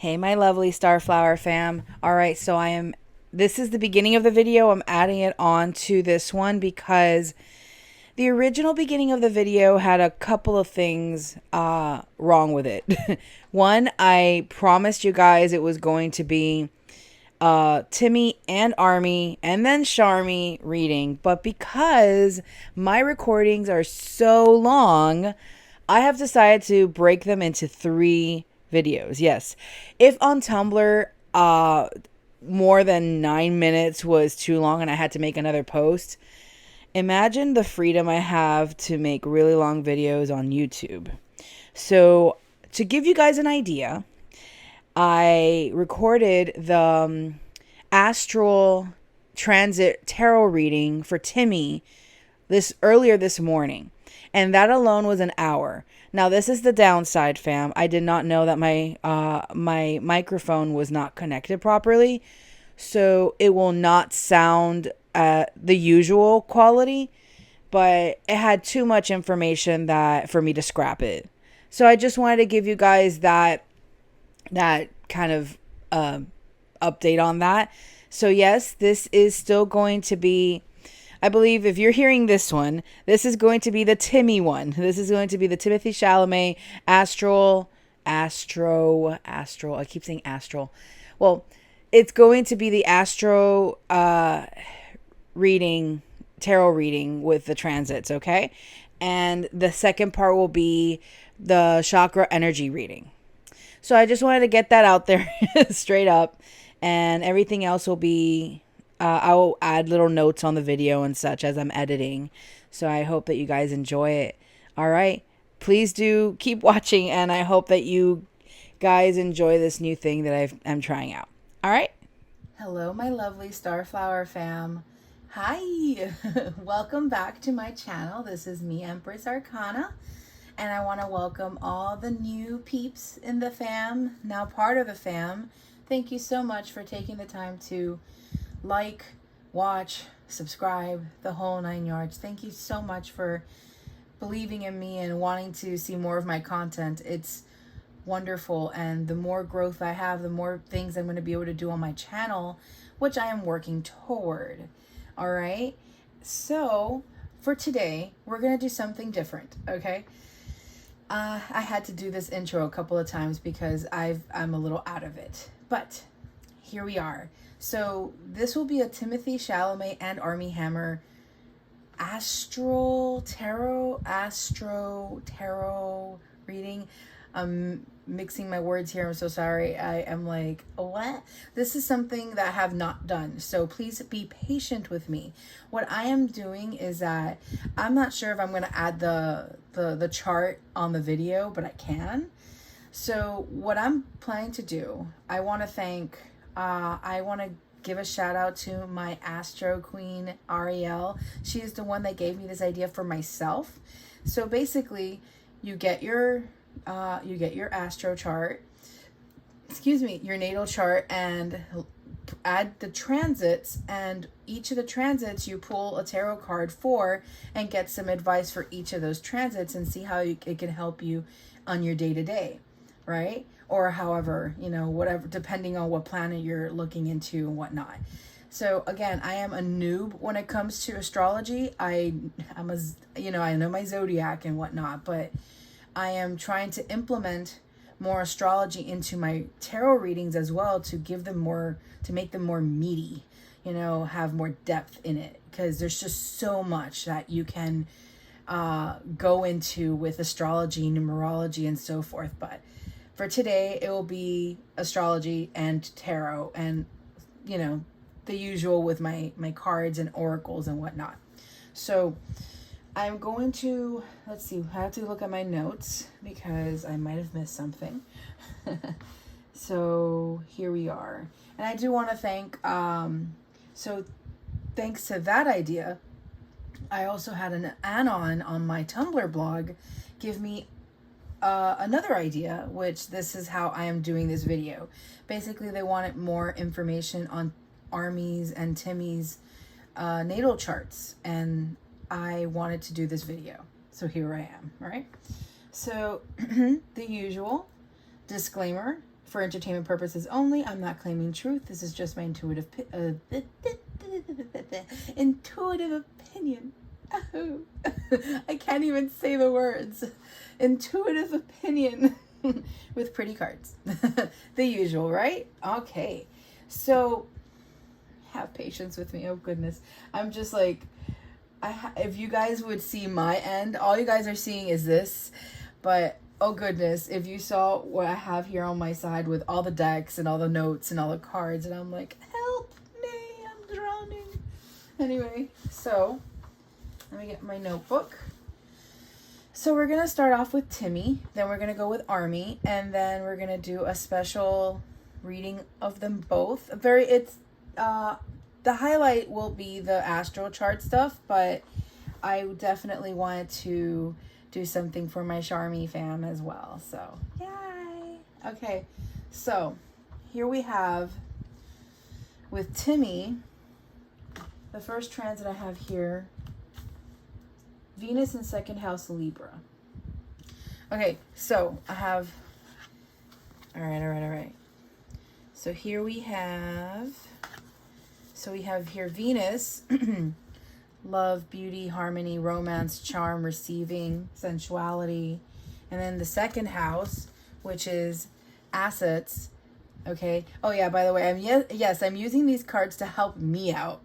Hey, my lovely Starflower fam. All right, so this is the beginning of the video. I'm adding it on to this one because the original beginning of the video had a couple of things wrong with it. One, I promised you guys it was going to be Timmy and Army and then Sharmy reading, but because my recordings are so long, I have decided to break them into 3 videos. Yes. If on Tumblr, more than 9 minutes was too long and I had to make another post, imagine the freedom I have to make really long videos on YouTube. So, to give you guys an idea, I recorded the Astral Transit Tarot reading for Timmy earlier this morning, and that alone was an hour. Now this is the downside, fam. I did not know that my microphone was not connected properly, so it will not sound at the usual quality. But it had too much information that for me to scrap it. So I just wanted to give you guys that kind of update on that. So yes, this is still going to be, I believe if you're hearing this one, this is going to be the Timmy one. This is going to be the Timothée Chalamet Astro. I keep saying astral. Well, it's going to be the Astro reading, tarot reading with the transits, okay? And the second part will be the chakra energy reading. So I just wanted to get that out there straight up, and everything else will be I will add little notes on the video and such as I'm editing. So I hope that you guys enjoy it. All right. Please do keep watching, and I hope that you guys enjoy this new thing that I'm trying out. All right. Hello, my lovely Starflower fam. Hi. Welcome back to my channel. This is me, Empress Arcana. And I want to welcome all the new peeps in the fam, now part of the fam. Thank you so much for taking the time to like, watch, subscribe, the whole 9 yards. Thank you so much for believing in me and wanting to see more of my content. It's wonderful, and the more growth I have, the more things I'm going to be able to do on my channel, which I am working toward. All right, so for today, we're going to do something different, okay? I had to do this intro a couple of times because I'm a little out of it, but here we are. So this will be a Timothée Chalamet and Armie Hammer Astro Tarot reading. I'm mixing my words here. I'm so sorry. I am like, what? This is something that I have not done. So please be patient with me. What I am doing is that I'm not sure if I'm going to add the chart on the video, but I can. So what I'm planning to do, I want to give a shout out to my Astro Queen, Ariel. She is the one that gave me this idea for myself. So basically, you get your astro chart, your natal chart, and add the transits, and each of the transits you pull a tarot card for and get some advice for each of those transits and see how it can help you on your day-to-day, right? Or however, whatever, depending on what planet you're looking into and whatnot. So again, I am a noob when it comes to astrology. I know my zodiac and whatnot, but I am trying to implement more astrology into my tarot readings as well to make them more meaty, have more depth in it, because there's just so much that you can go into with astrology, numerology, and so forth. But for today, it will be astrology and tarot and, the usual with my cards and oracles and whatnot. So I'm going to, let's see, I have to look at my notes because I might have missed something. So here we are. And I do want to thank, so thanks to that idea, I also had an anon on my Tumblr blog give me another idea, which this is how I am doing this video. Basically, they wanted more information on Army's and Timmy's natal charts, and I wanted to do this video. So here I am, right? So the usual disclaimer, for entertainment purposes only. I'm not claiming truth. This is just my intuitive intuitive opinion. Oh. I can't even say the words. Intuitive opinion with pretty cards. The usual, right? Okay. So have patience with me. Oh goodness. I'm just like, if you guys would see my end, all you guys are seeing is this, but oh goodness, if you saw what I have here on my side with all the decks and all the notes and all the cards, and I'm like, help me, I'm drowning. Anyway, so let me get my notebook. So we're going to start off with Timmy, then we're going to go with Army, and then we're going to do a special reading of them both. The highlight will be the astral chart stuff, but I definitely wanted to do something for my Charmy fam as well. So, yay! Okay, so here we have with Timmy, the first transit I have here, Venus in second house Libra. Okay, so I have, all right. So here we have, here Venus, love, beauty, harmony, romance, charm, receiving, sensuality. And then the second house, which is assets. Okay. Oh yeah, by the way, I'm using these cards to help me out.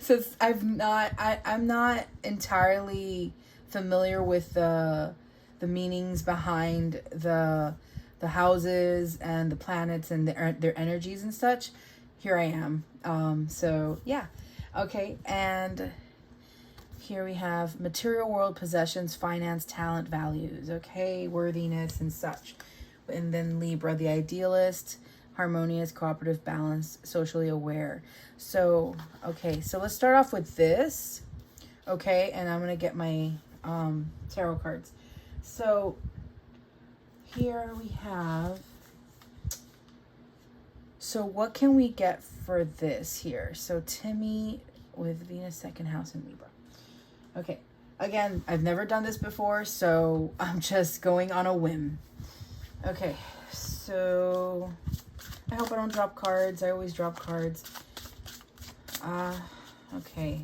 So I'm not entirely familiar with the meanings behind the houses and the planets and their energies and such. Here I am. So yeah. Okay. And here we have material world, possessions, finance, talent, values. Okay. Worthiness and such. And then Libra, the idealist, harmonious, cooperative, balanced, socially aware. So, okay. So let's start off with this. Okay. And I'm going to get my tarot cards. So here we have, so what can we get for this here? So Timmy with Venus second house in Libra. Okay. Again, I've never done this before, so I'm just going on a whim. Okay. So I hope I don't drop cards. I always drop cards. Okay.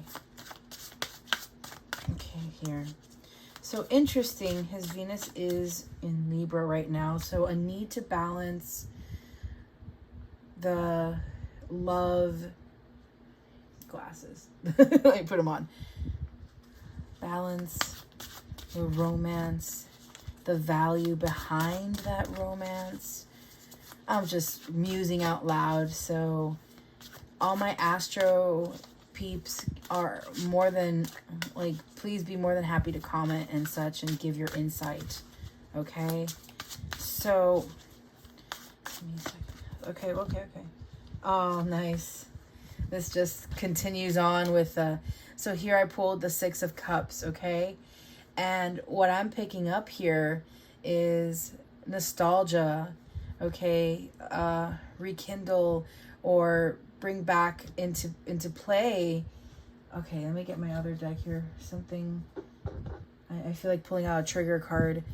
Okay, here. So interesting, his Venus is in Libra right now. So a need to balance the love glasses. Let me put them on. Balance the romance, the value behind that romance. I'm just musing out loud. So all my astro peeps are more than, like, please be more than happy to comment and such and give your insight. Okay. So, okay. Oh, nice. This just continues on with so here I pulled the Six of Cups, okay? And what I'm picking up here is nostalgia, okay? Rekindle or bring back into play. Okay, let me get my other deck here. Something, I feel like pulling out a trigger card.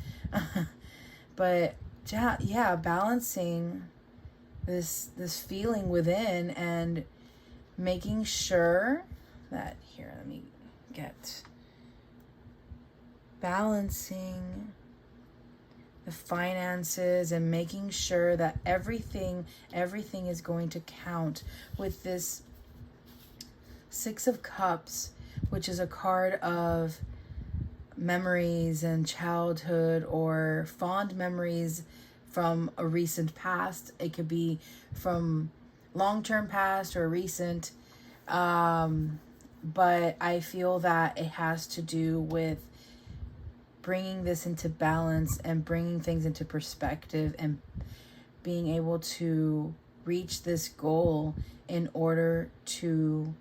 But yeah, balancing this feeling within and making sure that, here, let me get, balancing the finances and making sure that everything is going to count with this Six of Cups, which is a card of memories and childhood or fond memories from a recent past. It could be from long-term past or recent, but I feel that it has to do with bringing this into balance and bringing things into perspective and being able to reach this goal in order to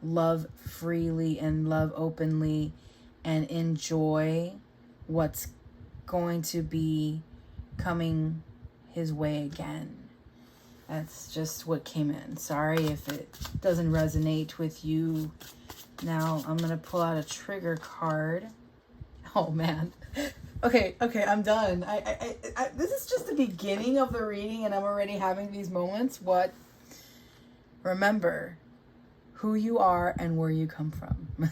love freely and love openly and enjoy what's going to be coming his way again. That's just what came in. Sorry if it doesn't resonate with you. Now I'm going to pull out a trigger card. Oh man. Okay, I'm done. This is just the beginning of the reading, and I'm already having these moments. What? Remember who you are and where you come from.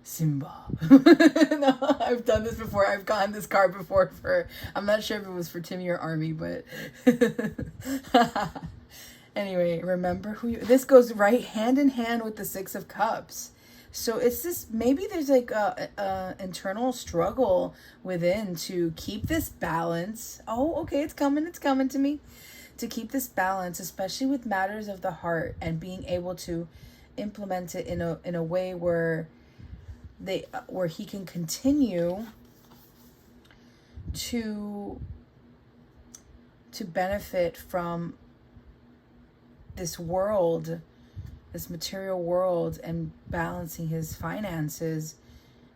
Simba. No, I've done this before. I've gotten this card before for, I'm not sure if it was for Timmy or Army, but anyway, remember who you, this goes right hand in hand with the Six of Cups. So it's this, maybe there's like a internal struggle within to keep this balance. Oh, okay, it's coming to me. To keep this balance, especially with matters of the heart, and being able to implement it in a way where he can continue to benefit from this world, this material world, and balancing his finances.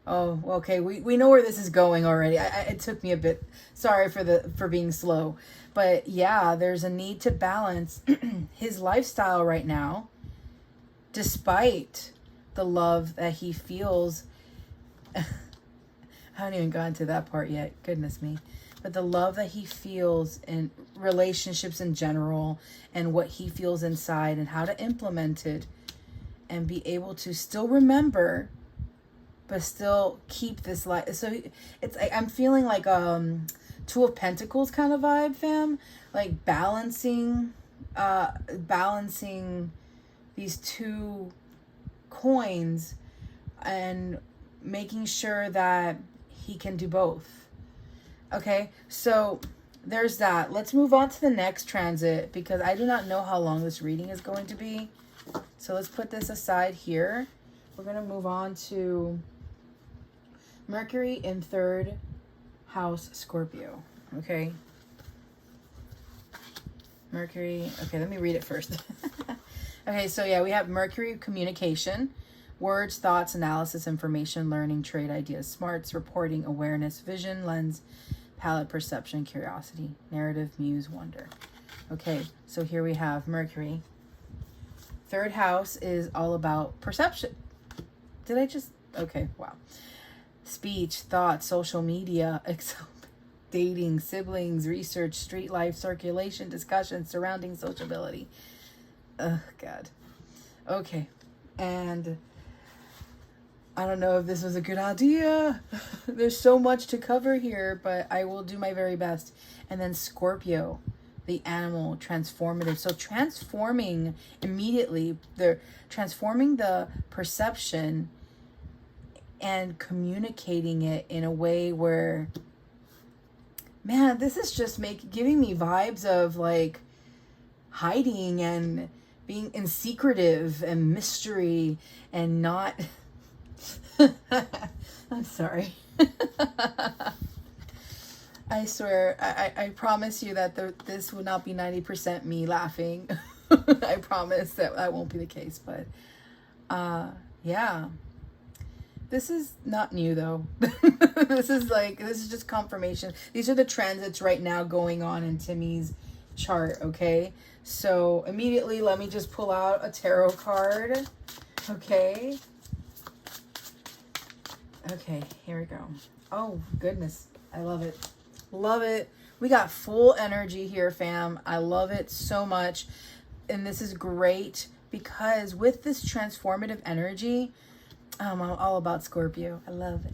Oh, okay. We know where this is going already. It took me a bit. Sorry for being slow. But yeah, there's a need to balance his lifestyle right now, despite the love that he feels. I haven't even gotten to that part yet. Goodness me. But the love that he feels in relationships in general, and what he feels inside, and how to implement it and be able to still remember, but still keep this life. So it's like, I'm feeling like Two of Pentacles kind of vibe, fam. Like balancing these two coins and making sure that he can do both. Okay, so there's that. Let's move on to the next transit, because I do not know how long this reading is going to be. So let's put this aside here. We're going to move on to Mercury in 3rd house Scorpio. Okay. Mercury. Okay, let me read it first. Okay, so yeah, we have Mercury communication, words, thoughts, analysis, information, learning, trade, ideas, smarts, reporting, awareness, vision, lens, palette, perception, curiosity, narrative, muse, wonder. Okay, so here we have Mercury. 3rd house is all about perception. Did I just... Okay, wow. Speech, thought, social media, dating, siblings, research, street life, circulation, discussion, surrounding sociability. Oh, God. Okay. And I don't know if this was a good idea. There's so much to cover here, but I will do my very best. And then Scorpio, the animal, transformative. So transforming immediately, transforming the perception and communicating it in a way where, man, this is just giving me vibes of like hiding and being in secretive and mystery and not... I'm sorry. I swear, I promise you that this will not be 90% me laughing. I promise that won't be the case, but yeah. This is not new though. This is just confirmation. These are the transits right now going on in Timmy's chart, okay? So immediately let me just pull out a tarot card. Okay. Okay, here we go. Oh, goodness. I love it. Love it. We got full energy here, fam. I love it so much. And this is great because with this transformative energy, I'm all about Scorpio. I love it.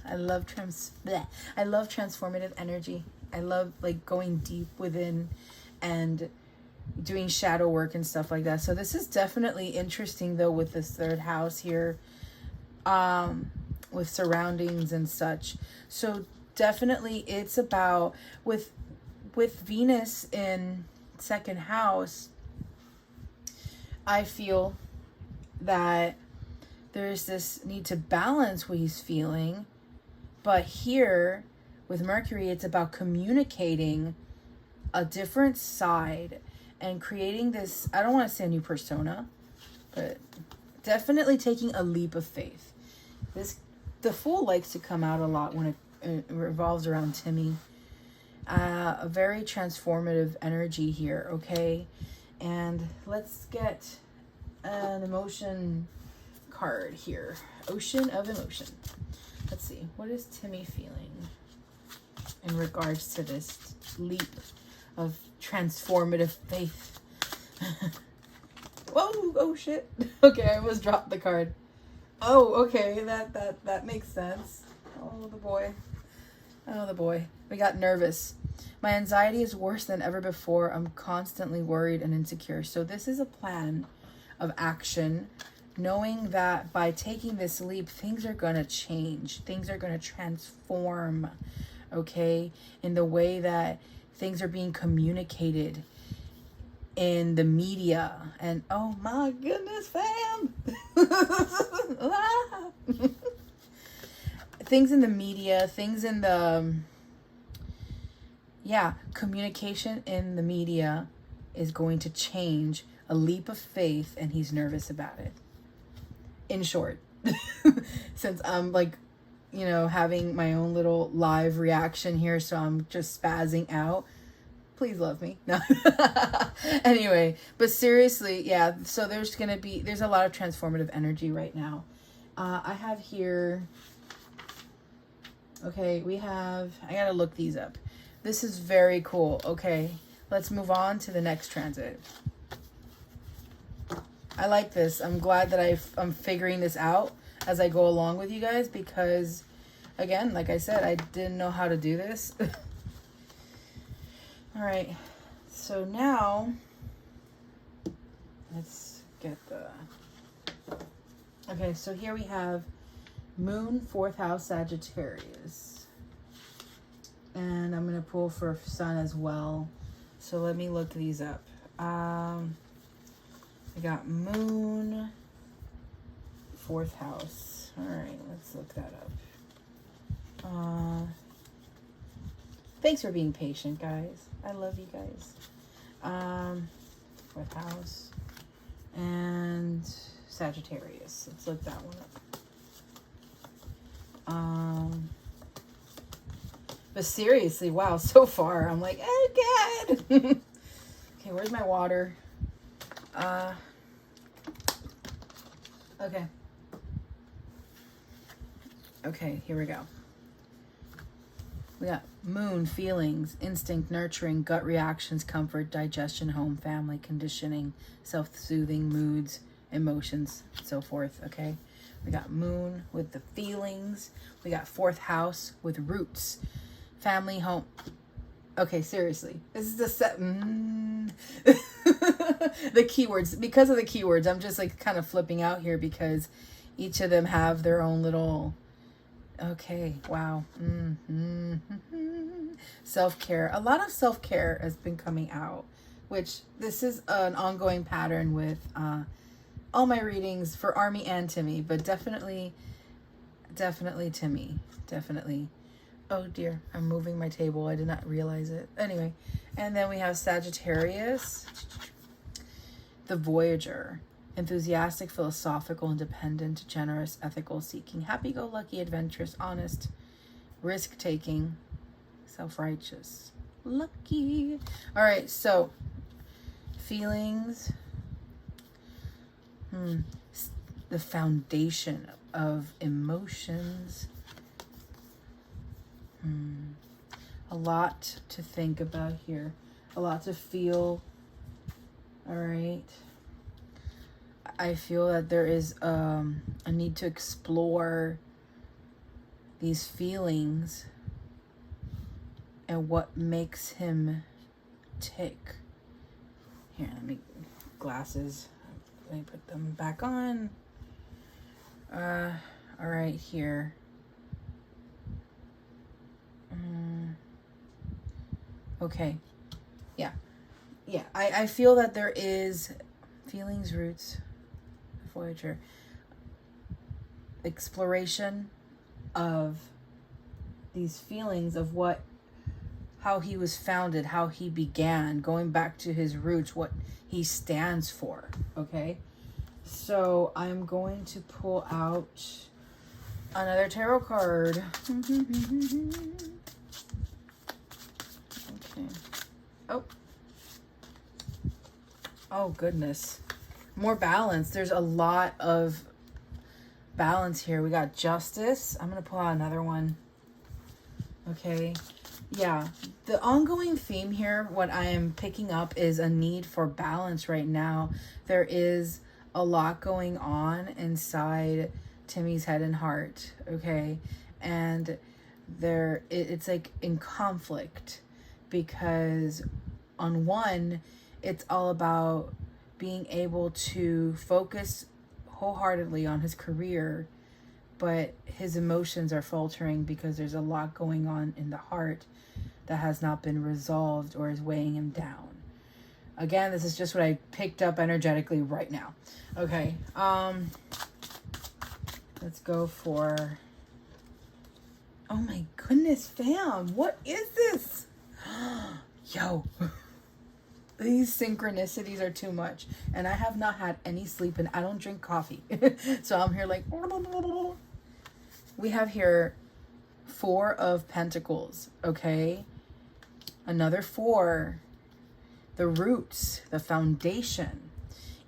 I love transformative energy. I love like going deep within and doing shadow work and stuff like that. So this is definitely interesting though with this 3rd house here. With surroundings and such. So definitely it's about with Venus in 2nd house, I feel that there's this need to balance what he's feeling. But here with Mercury, it's about communicating a different side and creating this, I don't want to say a new persona, but definitely taking a leap of faith. The Fool likes to come out a lot when it revolves around Timmy. A very transformative energy here, okay? And let's get an emotion card here. Ocean of emotion. Let's see. What is Timmy feeling? in regards to this leap of transformative faith. Whoa, oh shit. Okay, I almost dropped the card. Oh, okay, that makes sense. Oh, the boy. Oh, the boy. We got nervous. My anxiety is worse than ever before. I'm constantly worried and insecure. So this is a plan of action, knowing that by taking this leap, things are going to change. Things are going to transform, okay, in the way that things are being communicated in the media. And oh my goodness, fam. Things in the media, things in the, communication in the media is going to change. A leap of faith, and he's nervous about it. In short, since I'm like, having my own little live reaction here, so I'm just spazzing out. Please love me. No. Anyway, but seriously, yeah, so there's a lot of transformative energy right now. I have here, okay, I gotta look these up. This is very cool. Okay, let's move on to the next transit. I like this. I'm glad that I'm figuring this out as I go along with you guys, because, again, like I said, I didn't know how to do this. All right, so now let's get okay, so here we have Moon, 4th house, Sagittarius. And I'm going to pull for Sun as well. So let me look these up. I got Moon, 4th house. All right, let's look that up. Thanks for being patient, guys. I love you guys. 4th house and Sagittarius. Let's look that one up. But seriously, wow, so far I'm like, oh god. Okay, where's my water? Okay, here we go. We got Moon, feelings, instinct, nurturing, gut reactions, comfort, digestion, home, family, conditioning, self-soothing, moods, emotions, so forth, okay? We got Moon with the feelings. We got 4th house with roots, family, home. Okay, seriously. This is the set. The keywords. Because of the keywords, I'm just like kind of flipping out here because each of them have their own little... Okay, wow. Self-care. A lot of self-care has been coming out, which this is an ongoing pattern with all my readings for Army and Timmy, but definitely Timmy. Definitely. Oh dear, I'm moving my table. I did not realize it. Anyway, and then we have Sagittarius, the Voyager. Enthusiastic, philosophical, independent, generous, ethical, seeking, happy-go-lucky, adventurous, honest, risk-taking, self-righteous, lucky. All right, so feelings, the foundation of emotions. A lot to think about here, a lot to feel. All right. I feel that there is a need to explore these feelings and what makes him tick. Here, let me glasses. Let me put them back on. All right, here. Okay. Yeah. I feel that there is feelings, roots, Voyager, exploration of these feelings of how he was founded, how he began, going back to his roots, what he stands for. Okay, so I'm going to pull out another tarot card. Okay. Oh goodness. More balance. There's a lot of balance here. We got Justice. I'm going to pull out another one. Okay. Yeah, the ongoing theme here, what I am picking up is a need for balance right now. There is a lot going on inside Timmy's head and heart, okay? And it's like in conflict, because on one, it's all about being able to focus wholeheartedly on his career, but his emotions are faltering because there's a lot going on in the heart that has not been resolved or is weighing him down. Again, this is just what I picked up energetically right now. Okay, let's go for... Oh my goodness, fam, what is this? Yo, these synchronicities are too much, and I have not had any sleep, and I don't drink coffee. So I'm here like... We have here 4 of Pentacles, okay? Another 4, the roots, the foundation.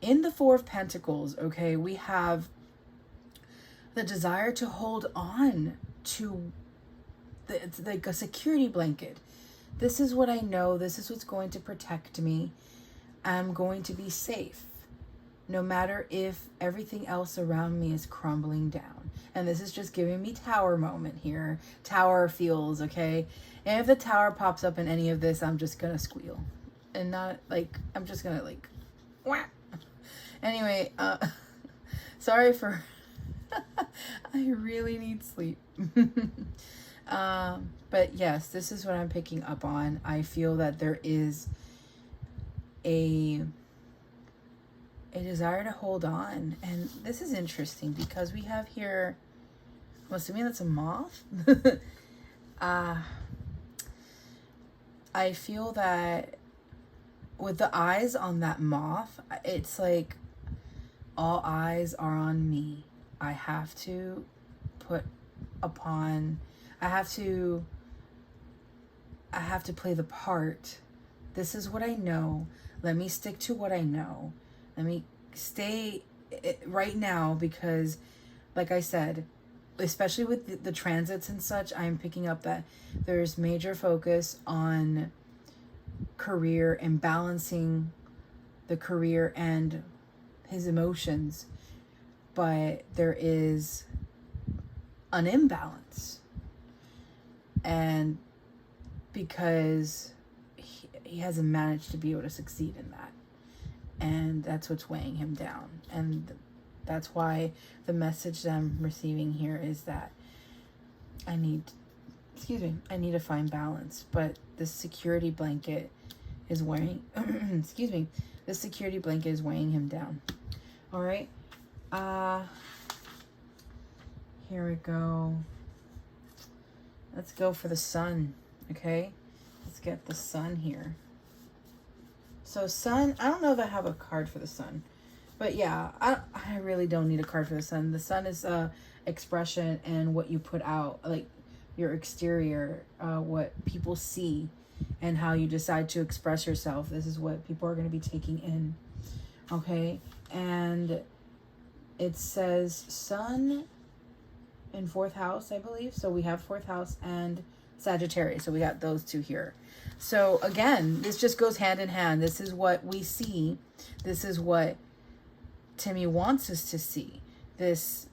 In the 4 of Pentacles, okay, we have the desire to hold on to it's like a security blanket. This is what I know. This is what's going to protect me. I'm going to be safe, no matter if everything else around me is crumbling down. And this is just giving me tower moment here. Tower feels, okay? And if the tower pops up in any of this, I'm just going to squeal. And not, like, I'm just going to, like, wah. Anyway, sorry for... I really need sleep. But yes, this is what I'm picking up on. I feel that there is a desire to hold on. And this is interesting because we have here, I'm assuming that's a moth. I feel that with the eyes on that moth, it's like all eyes are on me. I have to play the part. This is what I know. Let me stick to what I know. Let me stay right now, because like I said, especially with the transits and such, I'm picking up that there's major focus on career and balancing the career and his emotions, but there is an imbalance, and because he hasn't managed to be able to succeed in that, and that's what's weighing him down. And that's why the message that I'm receiving here is that I need to find balance. But this security blanket is weighing this security blanket is weighing him down. All right, here we go. Let's go for the sun. Okay, let's get the sun here. So sun, I don't know if I have a card for the sun, but yeah, I really don't need a card for the sun. The sun is expression and what you put out, like your exterior, what people see, and how you decide to express yourself. This is what people are going to be taking in. Okay, and it says sun in 4th house, I believe. So we have 4th house and Sagittarius. So we got those 2 here. So again, this just goes hand in hand. This is what we see. This is what Timmy wants us to see. This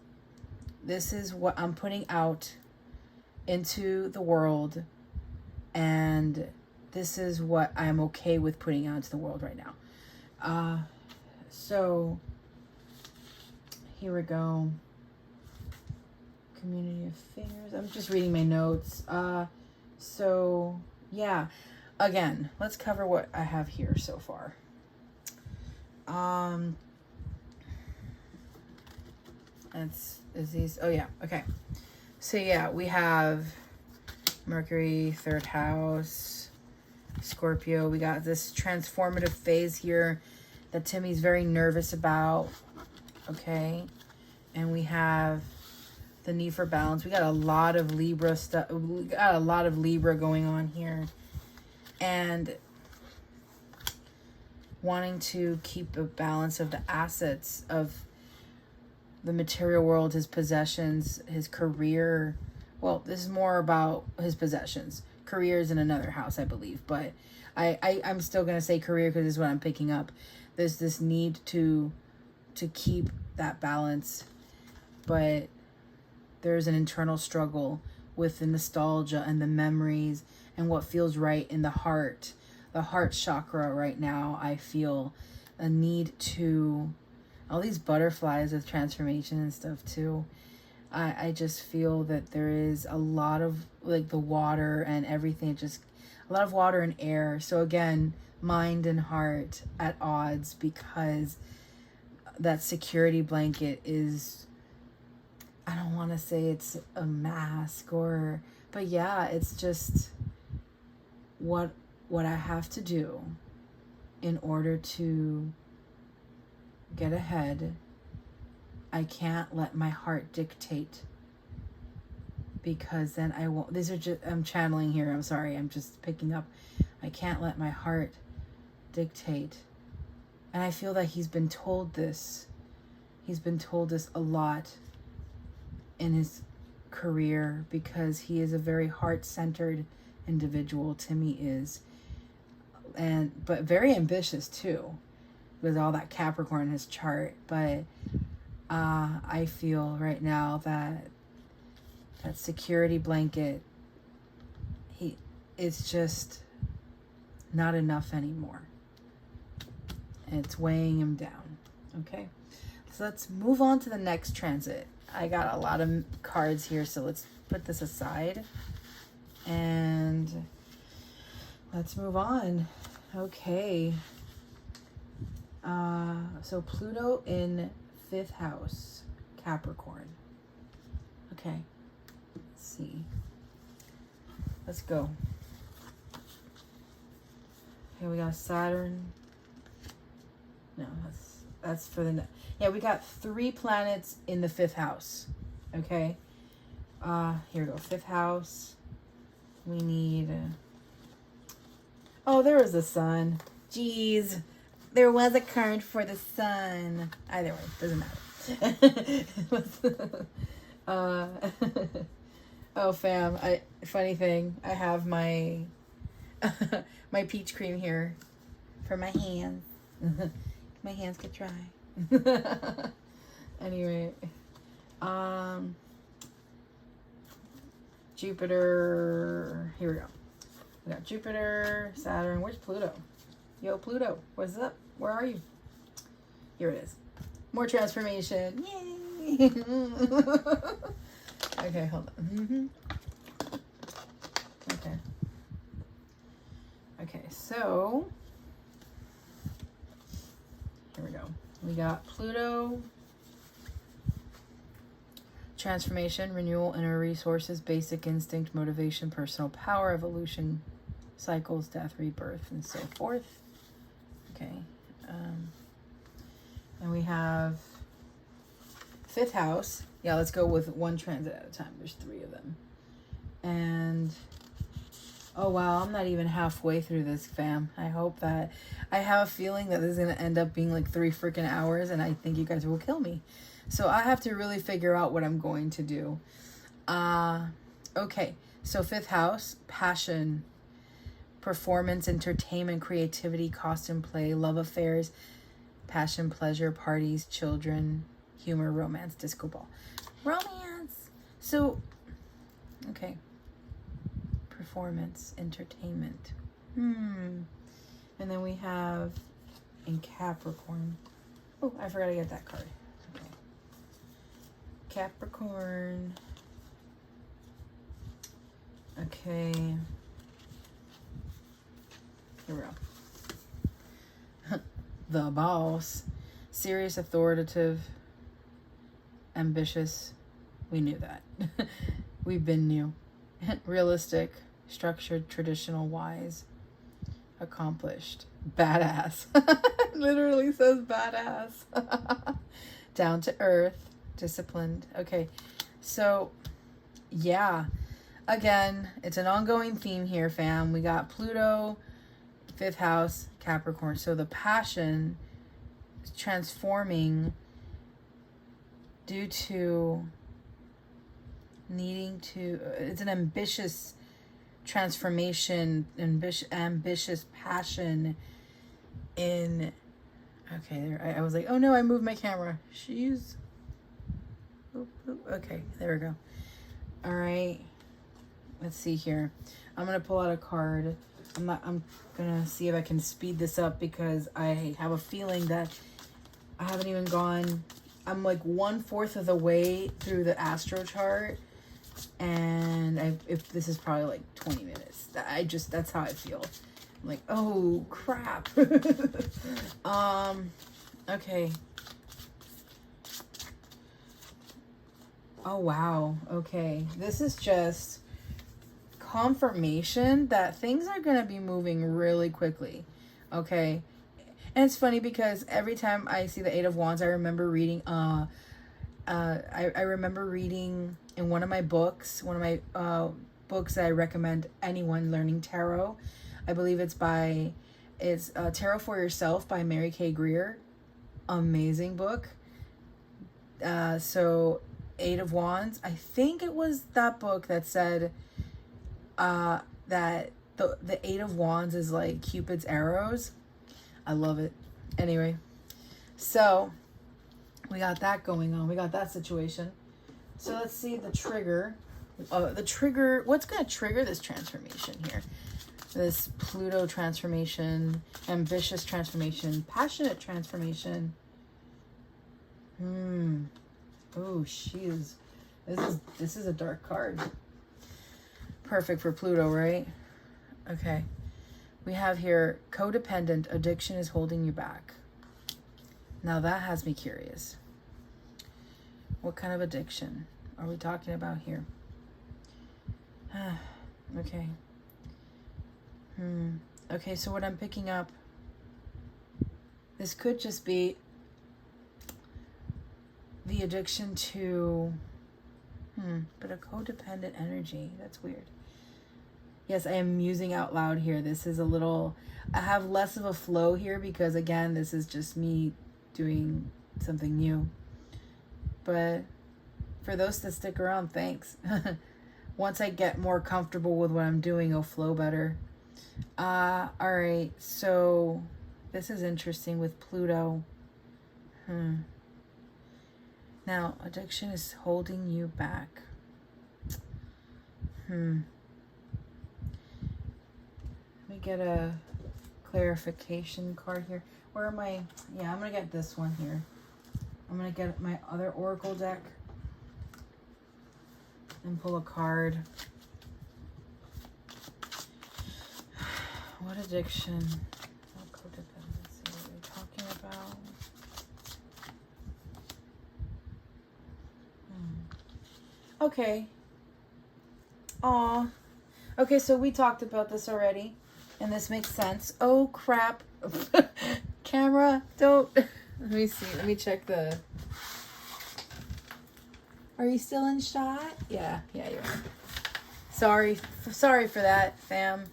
is what I'm putting out into the world, and this is what I'm okay with putting out into the world right now. So here we go. Community affairs. I'm just reading my notes. So yeah, again, let's cover what I have here so far. Okay. So yeah, we have Mercury, 3rd house, Scorpio. We got this transformative phase here that Timmy's very nervous about. Okay. And we have the need for balance. We got a lot of Libra stuff. We got a lot of Libra going on here. And wanting to keep a balance of the assets of the material world, his possessions, his career. Well, this is more about his possessions. career is in another house, I believe, but I'm still going to say career because this is what I'm picking up. There's this need to keep that balance, but there's an internal struggle with the nostalgia and the memories and what feels right in the heart chakra right now. I feel a need to, all these butterflies with transformation and stuff too. I just feel that there is a lot of like the water and everything, just a lot of water and air. So again, mind and heart at odds, because that security blanket is, I don't want to say it's a mask but yeah, it's just what I have to do in order to get ahead. I can't let my heart dictate, because then I won't. These are just, I'm channeling here. I'm sorry. I'm just picking up. I can't let my heart dictate. And I feel that he's been told this. He's been told this a lot in his career, because he is a very heart-centered individual. Timmy is. But very ambitious too, with all that Capricorn in his chart. But I feel right now that security blanket, it's just not enough anymore. It's weighing him down. Okay, so let's move on to the next transit. I got a lot of cards here, so let's put this aside and let's move on. Okay. So Pluto in 5th house, Capricorn. Okay. Let's see. Let's go. Here we got Saturn. No, that's for the yeah, we got 3 planets in the 5th house. Okay. Here we go. 5th house. We need oh, there was the sun. Jeez. There was a card for the sun. Either way, doesn't matter. Oh, fam. Funny thing, I have my my peach cream here for my hands. My hands get dry. Anyway, Jupiter. Here we go. We got Jupiter, Saturn. Where's Pluto? Yo, Pluto, what's up? Where are you? Here it is. More transformation. Yay! Okay, hold on. Okay. Okay, so here we go. We got Pluto, transformation, renewal, inner resources, basic instinct, motivation, personal power, evolution, cycles, death, rebirth, and so forth. Okay. And we have 5th house. Yeah, let's go with one transit at a time. There's 3 of them. And oh wow, I'm not even halfway through this, fam. I hope that, I have a feeling that this is going to end up being like 3 freaking hours, and I think you guys will kill me. So I have to really figure out what I'm going to do. Okay, so 5th house, passion, performance, entertainment, creativity, costume play, love affairs, passion, pleasure, parties, children, humor, romance, disco ball. Romance! So, okay. Performance, entertainment. And then we have in Capricorn. Oh, I forgot to get that card. Okay. Capricorn. Okay. Here we go. The boss. Serious, authoritative, ambitious. We knew that. We've been new. Realistic, structured, traditional, wise, accomplished, badass. Literally says badass. Down to earth, disciplined. Okay, so yeah, again, it's an ongoing theme here, fam. We got Pluto, 5th house, Capricorn. So the passion is transforming due to needing to, it's an ambitious transformation, ambitious passion in... Okay, there. I was like, oh no, I moved my camera. She's... Okay, there we go. All right. Let's see here. I'm going to pull out a card. I'm going to see if I can speed this up because I have a feeling that I haven't even gone... I'm like 1/4 of the way through the Astro chart, and if this is probably like 20 minutes. That's how I feel. I'm like, oh crap. Okay. Oh wow. Okay. This is just confirmation that things are gonna be moving really quickly. Okay. And it's funny because every time I see the Eight of Wands, I remember reading, I remember reading in one of my books that I recommend anyone learning tarot. I believe it's Tarot for Yourself by Mary K. Greer. Amazing book. So Eight of Wands, I think it was that book that said, that the Eight of Wands is like Cupid's arrows. I love it. Anyway, so we got that going on. We got that situation. So let's see the trigger. What's going to trigger this transformation here? This Pluto transformation, ambitious transformation, passionate transformation. Oh, this is a dark card. Perfect for Pluto, right? Okay. We have here, codependent, addiction is holding you back. Now that has me curious. What kind of addiction are we talking about here? Okay. Okay, so what I'm picking up, this could just be the addiction to, but a codependent energy. That's weird. Yes, I am musing out loud here. This is I have less of a flow here because, again, this is just me doing something new. But for those that stick around, thanks. Once I get more comfortable with what I'm doing, it'll flow better. All right, so this is interesting with Pluto. Now, addiction is holding you back. Let me get a clarification card here. Where am I? Yeah, I'm going to get this one here. I'm going to get my other oracle deck and pull a card. What addiction? What codependency are we talking about? Okay. Aw. Okay, so we talked about this already. And this makes sense. Oh, crap. Camera, don't... Let me see. Let me check the... Are you still in shot? Yeah, you are. Sorry for that, fam.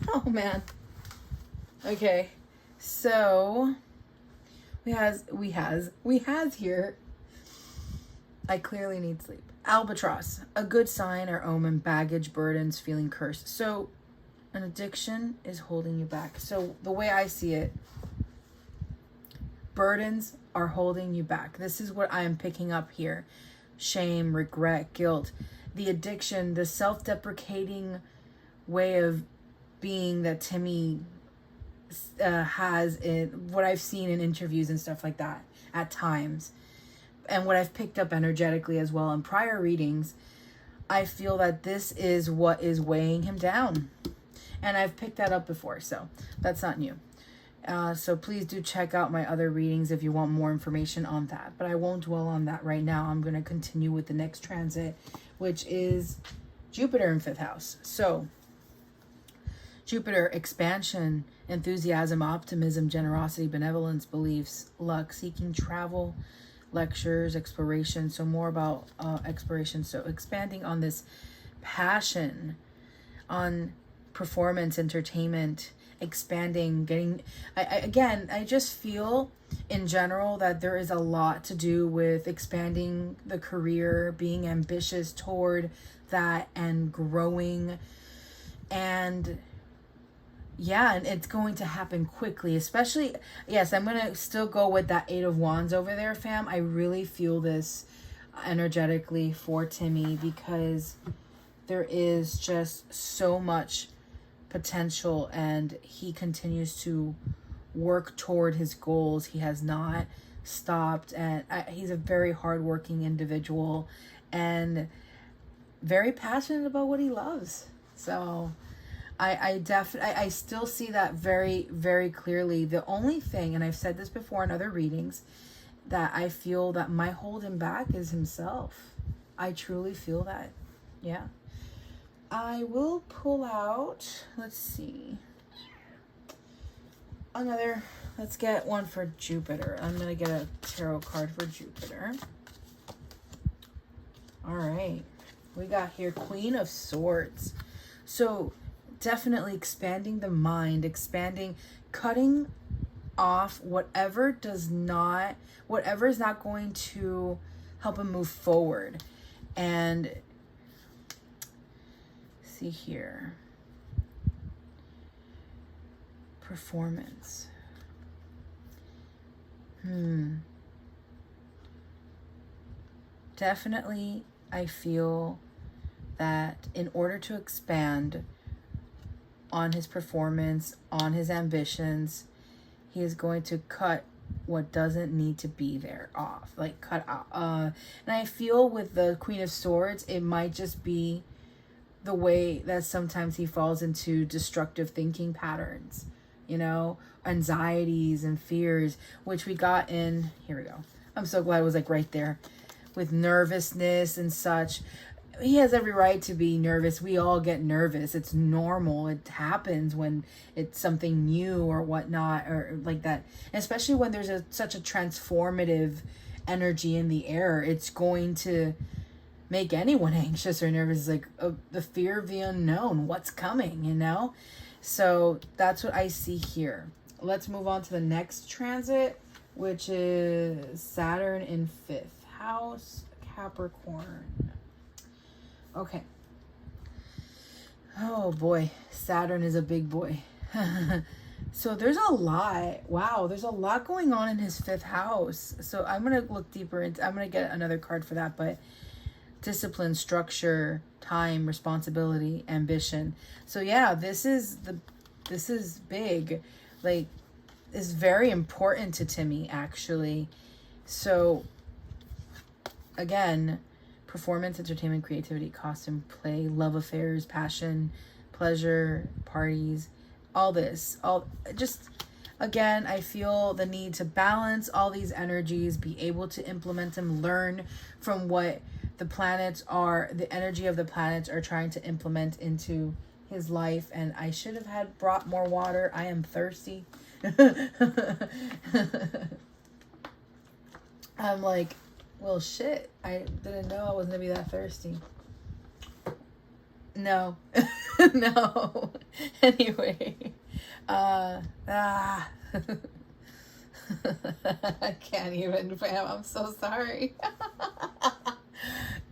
Oh, man. Okay. So, we has here... I clearly need sleep. Albatross. A good sign or omen, baggage, burdens, feeling cursed. So... an addiction is holding you back. So the way I see it, burdens are holding you back. This is what I am picking up here. Shame, regret, guilt. The addiction, the self-deprecating way of being that Timmy has in what I've seen in interviews and stuff like that at times. And what I've picked up energetically as well in prior readings, I feel that this is what is weighing him down. And I've picked that up before, so that's not new. So please do check out my other readings if you want more information on that. But I won't dwell on that right now. I'm going to continue with the next transit, which is Jupiter in 5th house. So Jupiter, expansion, enthusiasm, optimism, generosity, benevolence, beliefs, luck, seeking, travel, lectures, exploration. So more about exploration. So expanding on this passion, on performance, entertainment, expanding, getting... I just feel in general that there is a lot to do with expanding the career, being ambitious toward that, and growing And yeah, and it's going to happen quickly, especially, yes, I'm going to still go with that Eight of Wands over there, fam. I really feel this energetically for Timmy, because there is just so much potential, and he continues to work toward his goals. He has not stopped, and he's a very hardworking individual and very passionate about what he loves. So I still see that very, very clearly. The only thing, and I've said this before in other readings, that I feel that might hold him back is himself. I truly feel that. Yeah. I will pull out, let's see, let's get one for Jupiter. I'm going to get a tarot card for Jupiter. All right. We got here Queen of Swords. So definitely expanding the mind, cutting off whatever is not going to help him move forward. And see here. Performance. Definitely, I feel that in order to expand on his performance, on his ambitions, he is going to cut what doesn't need to be there off, like cut out. And I feel with the Queen of Swords, it might just be the way that sometimes he falls into destructive thinking patterns, anxieties and fears, which we got in, here we go. I'm so glad it was like right there, with nervousness and such. He has every right to be nervous. We all get nervous. It's normal. It happens when it's something new or whatnot, or like that. And especially when there's such a transformative energy in the air, it's going to make anyone anxious or nervous. Like the fear of the unknown, what's coming, So that's what I see here. Let's move on to the next transit, which is Saturn in 5th house, Capricorn. Okay. Oh boy, Saturn is a big boy. So there's a lot. Wow, there's a lot going on in his 5th house. So I'm going to look deeper into, I'm going to get another card for that, but discipline, structure, time, responsibility, ambition. So yeah, this is big. Like, it's very important to Timmy, actually. So again, performance, entertainment, creativity, costume, play, love affairs, passion, pleasure, parties, all this. Again, I feel the need to balance all these energies, be able to implement them, learn from what the energy of the planets are trying to implement into his life. And I should have brought more water. I am thirsty. I'm like, well, shit, I didn't know I was gonna be that thirsty. No. No. Anyway. I can't even, fam. I'm so sorry.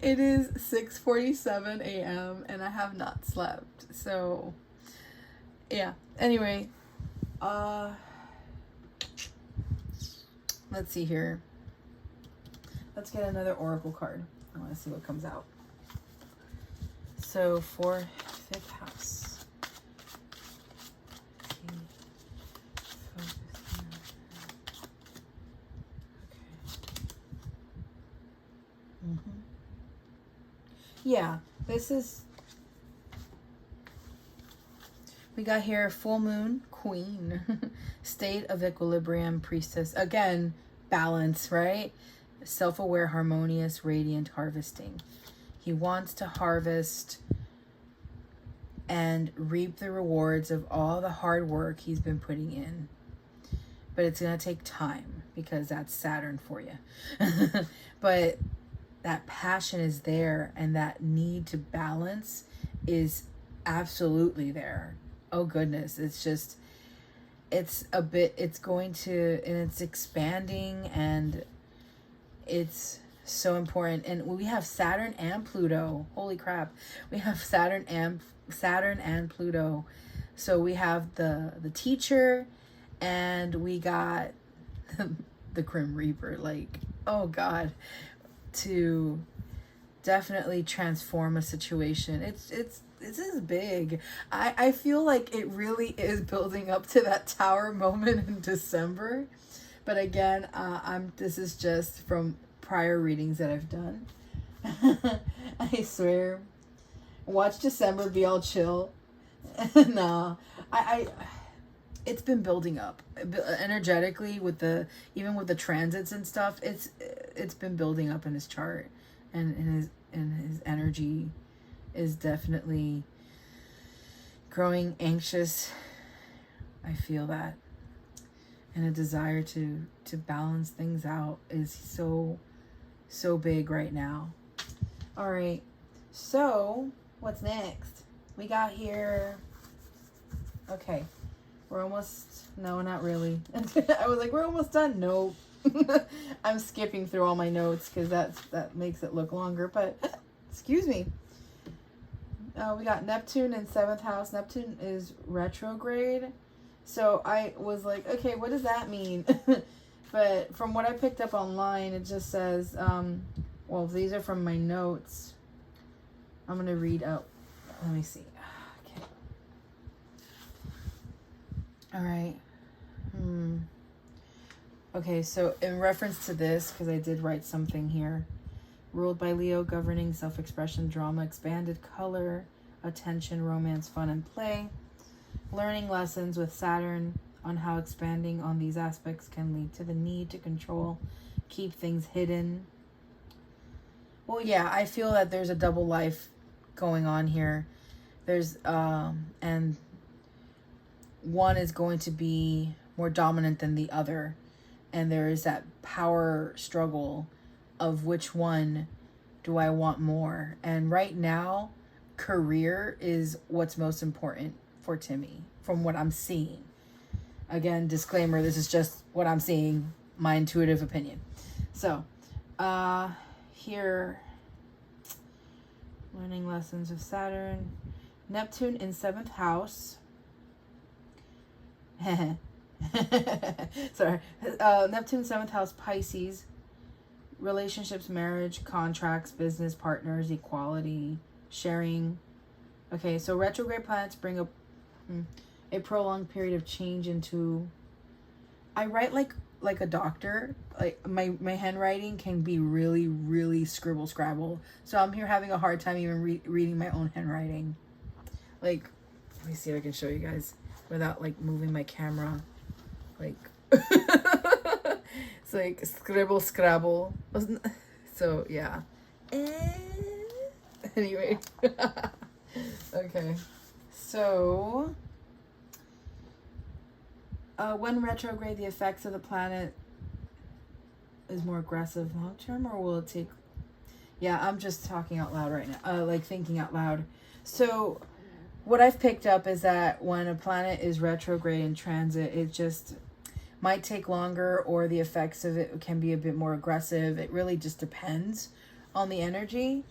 It is 6:47 a.m. and I have not slept. So, yeah. Anyway. Let's see here. Let's get another oracle card. I want to see what comes out. So for 5th house. Yeah, this is, we got here full moon, queen, state of equilibrium, priestess. Again, balance, right? Self-aware, harmonious, radiant, harvesting. He wants to harvest and reap the rewards of all the hard work he's been putting in. But it's going to take time, because that's Saturn for you. But that passion is there, and that need to balance is absolutely there. Oh goodness, it's going to, and it's expanding, and it's So important. And we have Saturn and Pluto. Holy crap. We have Saturn and Pluto. So we have the teacher, and we got the Grim Reaper. Like, oh God, to definitely transform a situation. This is big. I feel like it really is building up to that Tower moment in December. But again, this is just from prior readings that I've done. I swear. Watch December be all chill. No. It's been building up energetically even with the transits and stuff. It's been building up in his chart, and his energy is definitely growing anxious. I feel that. And a desire to balance things out is so big right now. All right. So, what's next? We got here. Okay. We're almost, no, not really. I was like, we're almost done. Nope. I'm skipping through all my notes because that makes it look longer, but excuse me. We got Neptune in 7th house. Neptune is retrograde. So I was like, okay, what does that mean? But from what I picked up online, it just says, well, these are from my notes. I'm going to read out. Let me see. Okay. All right. Okay, so in reference to this, because I did write something here. Ruled by Leo, governing self-expression, drama, expanded color, attention, romance, fun, and play. Learning lessons with Saturn on how expanding on these aspects can lead to the need to control, keep things hidden. Well, yeah, I feel that there's a double life going on here. There's, and one is going to be more dominant than the other. And there is that power struggle of which one do I want more. And right now, career is what's most important for Timmy, from what I'm seeing. Again, disclaimer, this is just what I'm seeing, my intuitive opinion. So, here, learning lessons of Saturn. Neptune in 7th house. Sorry. Neptune 7th house, Pisces. Relationships, marriage, contracts, business, partners, equality, sharing. Okay, so retrograde planets bring up a prolonged period of change into... I write like a doctor. Like my handwriting can be really, really scribble scrabble. So I'm here having a hard time even reading my own handwriting. Like, let me see if I can show you guys without like moving my camera. Like, it's like scribble scrabble. So yeah. Anyway. Okay. So, when retrograde, the effects of the planet is more aggressive long term, or will it take... Yeah, I'm just talking out loud right now. Like thinking out loud. So, what I've picked up is that when a planet is retrograde in transit, it just might take longer, or the effects of it can be a bit more aggressive. It really just depends on the energy.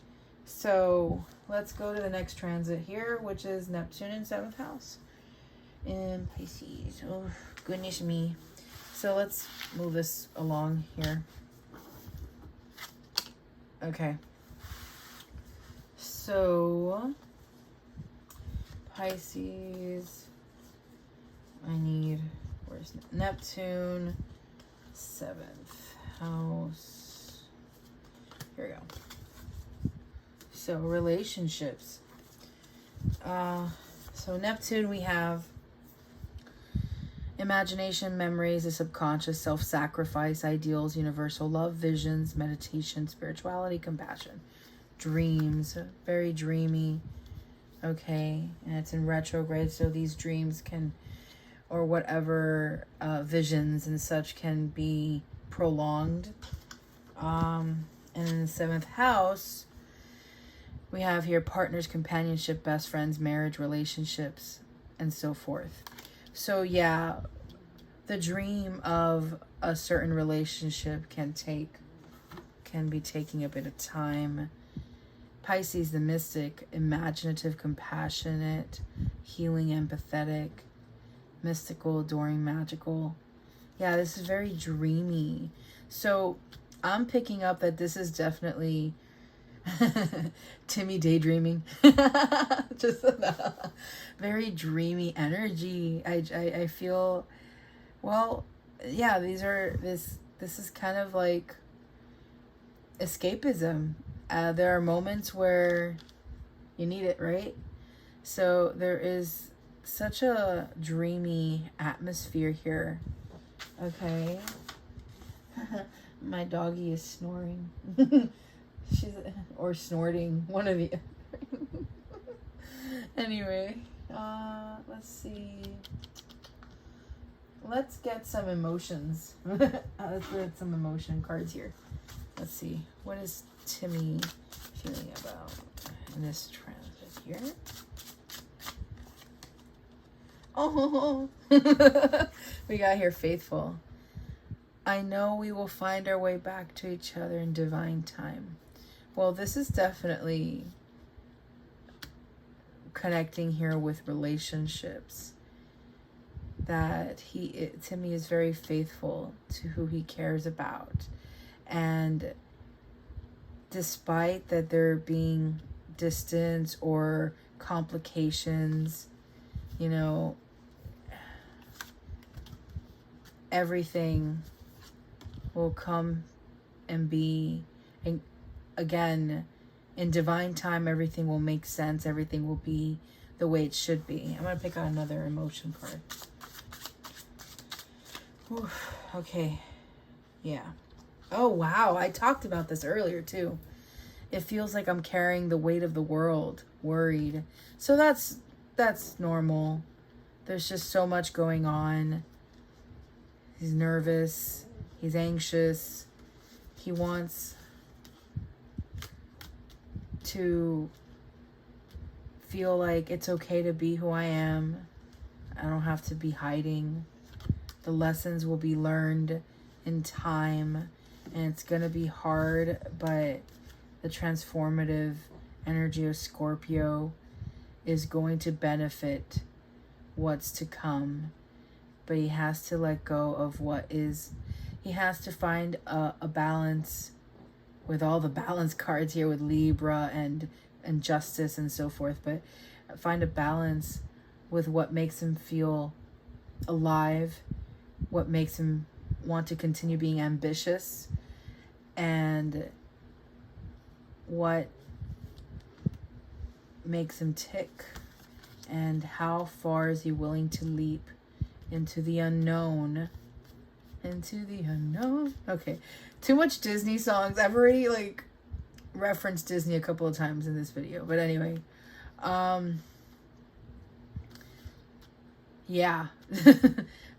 So let's go to the next transit here, which is Neptune in 7th house in Pisces. Oh, goodness me. So let's move this along here. Okay. So Pisces, I need, where's Neptune, 7th house. Here we go. So relationships. So Neptune, we have imagination, memories, the subconscious, self-sacrifice, ideals, universal love, visions, meditation, spirituality, compassion, dreams, very dreamy. Okay, and it's in retrograde, so these dreams can, or whatever visions and such, can be prolonged. And in the 7th house, we have here partners, companionship, best friends, marriage, relationships, and so forth. So yeah, the dream of a certain relationship can take can be taking a bit of time. Pisces, the mystic, imaginative, compassionate, healing, empathetic, mystical, adoring, magical. Yeah, this is very dreamy. So I'm picking up that this is definitely Timmy daydreaming. Just very dreamy energy. I feel, well, yeah, this is kind of like escapism. There are moments where you need it, right? So there is such a dreamy atmosphere here. Okay. My doggy is snoring. Or snorting, one of the other. Anyway, let's see. Let's get some emotions. Let's get some emotion cards here. Let's see. What is Timmy feeling about in this transit here? Oh, we got here faithful. I know we will find our way back to each other in divine time. Well, this is definitely connecting here with relationships. That Timmy is very faithful to who he cares about. And despite that there being distance or complications, you know, everything will come and be, and again, in divine time, everything will make sense. Everything will be the way it should be. I'm going to pick out another emotion card. Whew, okay. Yeah. Oh, wow. I talked about this earlier, too. It feels like I'm carrying the weight of the world, worried. So that's normal. There's just so much going on. He's nervous. He's anxious. He wants to feel like it's okay to be who I am. I don't have to be hiding. The lessons will be learned in time, and it's going to be hard, but the transformative energy of Scorpio is going to benefit what's to come. But he has to let go of what is. He has to find a balance with all the balance cards here with Libra and justice and so forth. But find a balance with what makes him feel alive, what makes him want to continue being ambitious, and what makes him tick, and how far is he willing to leap into the unknown. Into the unknown. Okay, too much Disney songs. I've already like referenced Disney a couple of times in this video, but anyway, yeah.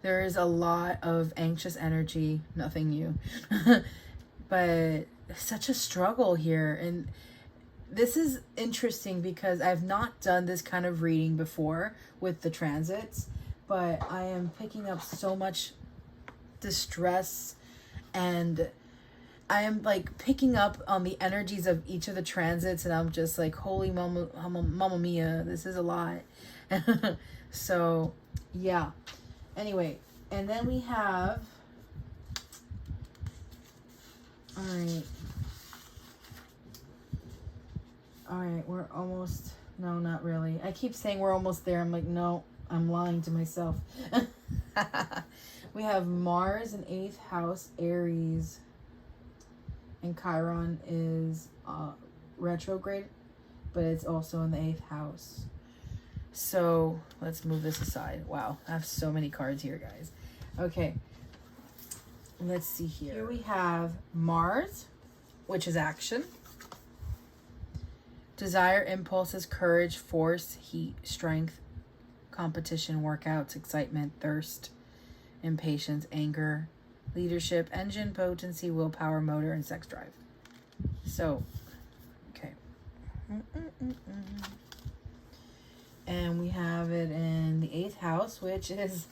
There is a lot of anxious energy, nothing new. But such a struggle here. And this is interesting because I've not done this kind of reading before with the transits, but I am picking up so much distress, and I am like picking up on the energies of each of the transits, and I'm just like, holy mama mia, this is a lot. So yeah. Anyway, and then we have, all right, we're almost, no, not really. I keep saying we're almost there. I'm like, no, I'm lying to myself. We have Mars in 8th house, Aries, and Chiron is retrograde, but it's also in the 8th house. So let's move this aside. Wow, I have so many cards here, guys. Okay, let's see here. Here we have Mars, which is action. Desire, impulses, courage, force, heat, strength, competition, workouts, excitement, thirst, impatience, anger, leadership, engine, potency, willpower, motor, and sex drive. So, okay. And we have it in the 8th house, which is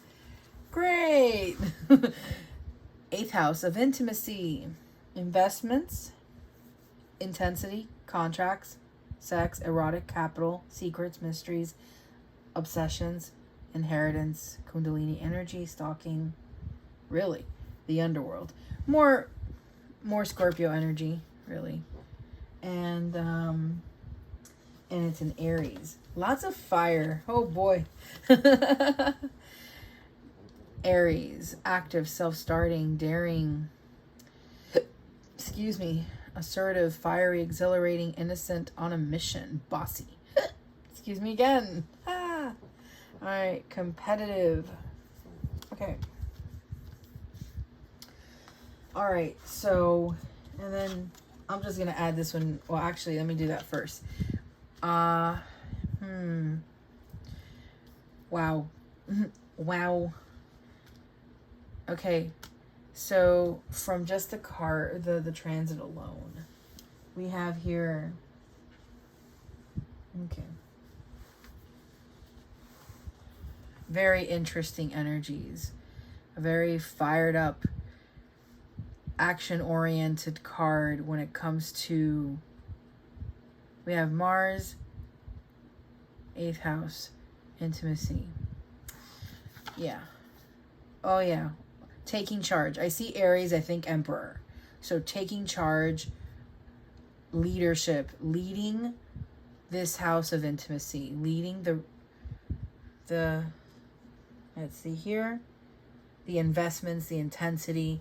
great. 8th house of intimacy, investments, intensity, contracts, sex, erotic, capital, secrets, mysteries, obsessions, inheritance, kundalini energy, stalking, really, the underworld. More Scorpio energy, really. And it's an Aries. Lots of fire. Oh boy. Aries, active, self-starting, daring, excuse me, assertive, fiery, exhilarating, innocent, on a mission, bossy. Excuse me again. All right, competitive. Okay. All right, so, and then I'm just going to add this one. Well, actually, let me do that first. Wow. Wow. Okay, so from just the the transit alone, we have here, okay, very interesting energies, a very fired up, action-oriented card when it comes to, we have Mars, 8th house, intimacy. Yeah. Oh, yeah. Taking charge. I see Aries, I think Emperor. So taking charge, leadership, leading this house of intimacy, leading the let's see here, the investments, the intensity,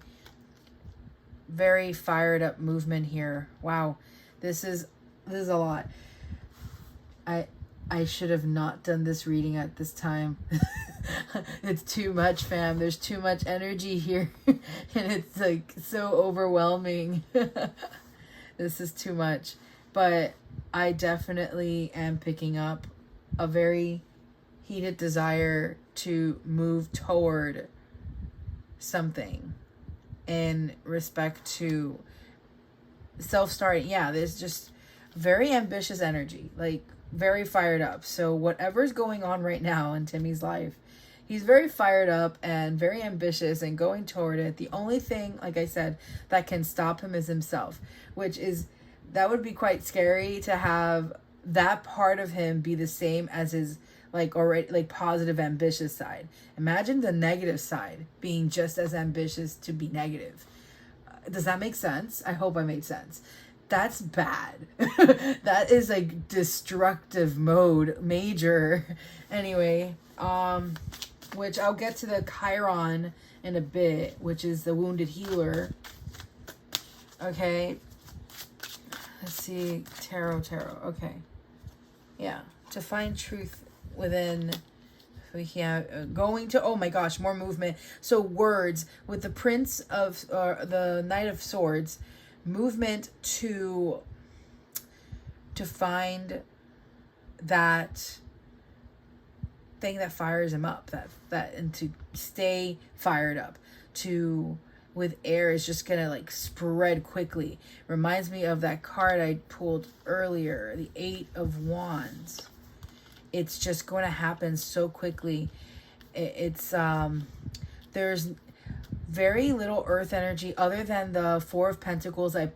very fired up movement here. Wow. This is a lot. I should have not done this reading at this time. It's too much, fam. There's too much energy here. And it's like so overwhelming. This is too much. But I definitely am picking up a very heated desire to move toward something in respect to self-starting. Yeah, there's just very ambitious energy. Like, very fired up. So whatever's going on right now in Timmy's life, he's very fired up and very ambitious and going toward it. The only thing, like I said, that can stop him is himself, which is, that would be quite scary to have that part of him be the same as his like already like positive ambitious side. Imagine the negative side being just as ambitious to be negative. Does that make sense? I hope I made sense. That's bad. That is like destructive mode, major. Anyway, which I'll get to the Chiron in a bit, which is the wounded healer. Okay. Let's see. Tarot. Okay. Yeah. To find truth within. We have going to, oh my gosh, more movement. So words with the Prince of, the Knight of Swords. Movement to find that thing that fires him up, that and to stay fired up, to with air is just gonna like spread quickly. Reminds me of that card I pulled earlier, the 8 of Wands. It's just going to happen so quickly. It's there's very little earth energy other than the 4 of Pentacles I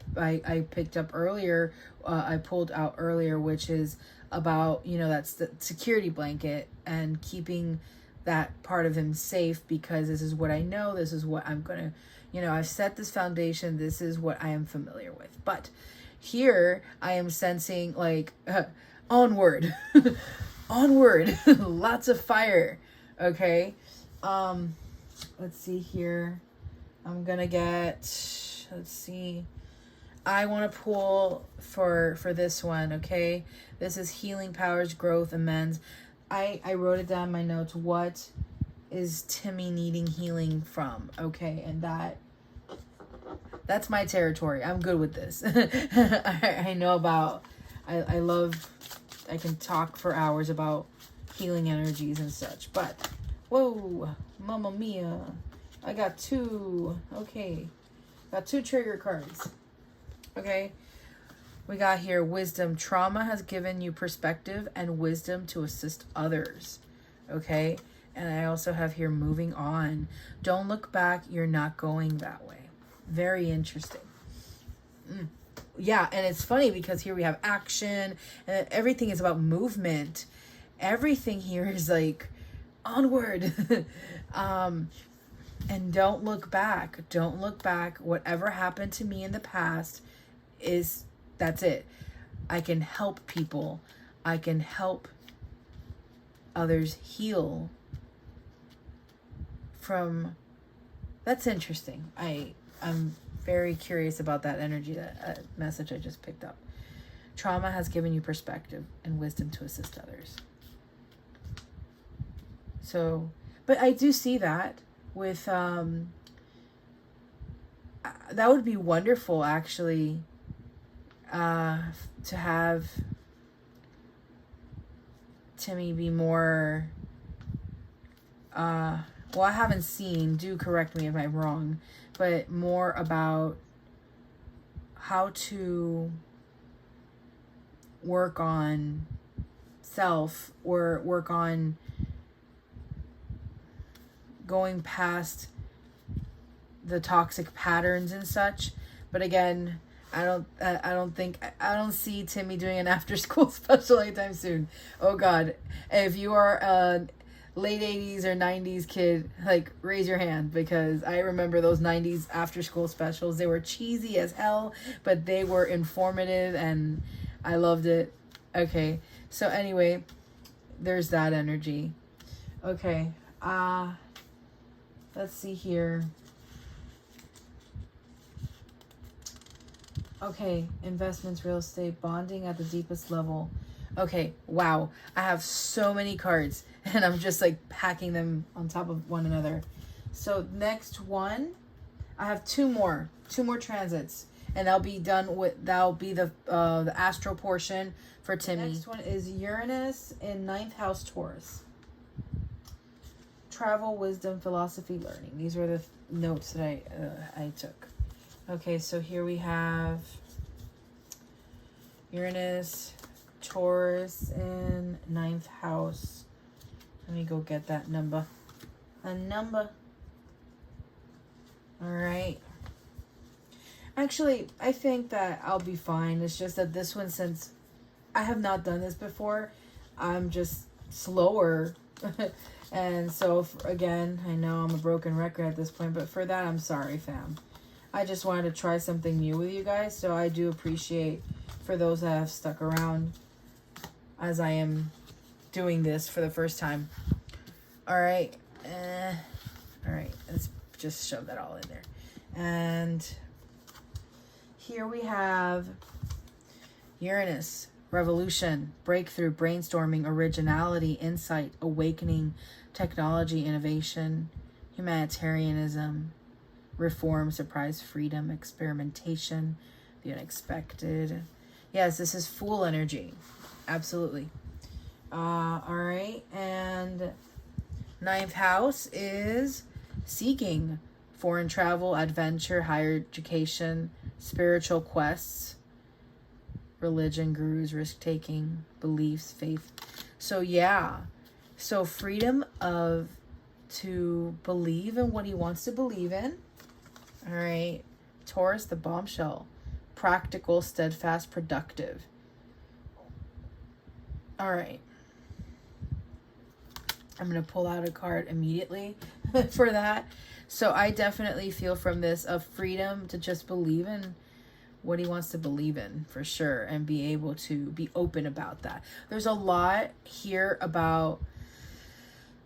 picked up earlier, I pulled out earlier, which is about, you know, that's the security blanket and keeping that part of him safe, because this is what I know, this is what I'm gonna, you know, I've set this foundation, this is what I am familiar with. But here I am sensing like onward. Onward. Lots of fire. Okay. Let's see here. I'm gonna get, let's see. I want to pull for this one, okay? This is healing powers, growth, amends. I wrote it down in my notes. What is Timmy needing healing from? Okay, and that's my territory. I'm good with this. I know about, I love, I can talk for hours about healing energies and such, but whoa, mamma mia. I got 2. Okay. Got 2 trigger cards. Okay. We got here wisdom. Trauma has given you perspective and wisdom to assist others. Okay. And I also have here moving on. Don't look back. You're not going that way. Very interesting. yeah, and it's funny because here we have action, and everything is about movement. Everything here is like onward. And don't look back. Don't look back. Whatever happened to me in the past that's it. I can help people. I can help others heal from. That's interesting. I'm very curious about that energy, that message I just picked up. Trauma has given you perspective and wisdom to assist others. So, but I do see that with, that would be wonderful actually, to have Timmy be more, well, I haven't seen, do correct me if I'm wrong, but more about how to work on self or work on going past the toxic patterns and such. But again, I don't see Timmy doing an after school special anytime soon. Oh God. If you are a late 80s or 90s kid, like, raise your hand, because I remember those 90s after school specials. They were cheesy as hell, but they were informative and I loved it. Okay. So anyway, there's that energy. Okay. Let's see here. Okay, investments, real estate, bonding at the deepest level. Okay, wow. I have so many cards and I'm just like packing them on top of one another. So next one, I have two more transits, and that'll be the astral portion for Timmy. Next one is Uranus in 9th house, Taurus. Travel, wisdom, philosophy, learning. These were the notes that I took. Okay, so here we have Uranus, Taurus in 9th house. Let me go get that number. A number. All right. Actually, I think that I'll be fine. It's just that this one, since I have not done this before, I'm just slower. And so, again, I know I'm a broken record at this point, but for that, I'm sorry, fam. I just wanted to try something new with you guys, so I do appreciate for those that have stuck around as I am doing this for the first time. All right. All right. Let's just shove that all in there. And here we have Uranus, revolution, breakthrough, brainstorming, originality, insight, awakening, technology, innovation, humanitarianism, reform, surprise, freedom, experimentation, the unexpected. Yes, this is Fool energy. Absolutely. All right. And 9th house is seeking, foreign travel, adventure, higher education, spiritual quests, religion, gurus, risk-taking, beliefs, faith. So yeah. So freedom to believe in what he wants to believe in. All right. Taurus, the bombshell. Practical, steadfast, productive. All right. I'm going to pull out a card immediately for that. So I definitely feel from this a freedom to just believe in what he wants to believe in, for sure, and be able to be open about that. There's a lot here about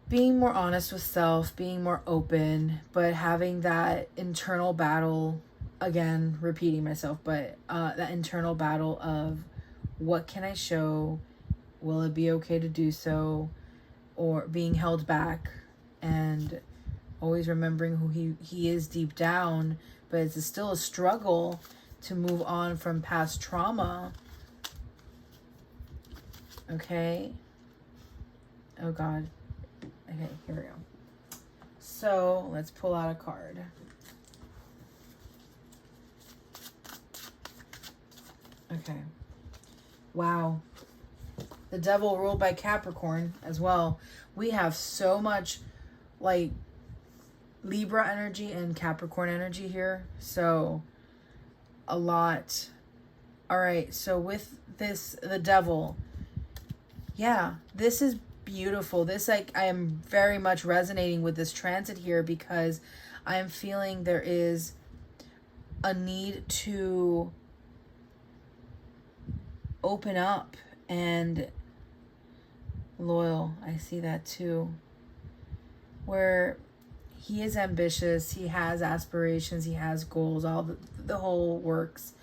being more honest with self, being more open, but having that internal battle, again, repeating myself, but that internal battle of what can I show? Will it be okay to do so? Or being held back, and always remembering who he is deep down, but it's still a struggle to move on from past trauma. Okay. Oh God. Okay, here we go. So let's pull out a card. Okay. Wow. The devil ruled by Capricorn as well. We have so much like Libra energy and Capricorn energy here. So a lot All right, so with this, the devil, yeah, this is beautiful. This, like, I am very much resonating with this transit here because I am feeling there is a need to open up and loyal. I see that too. Where he is ambitious, he has aspirations, he has goals, all the whole works,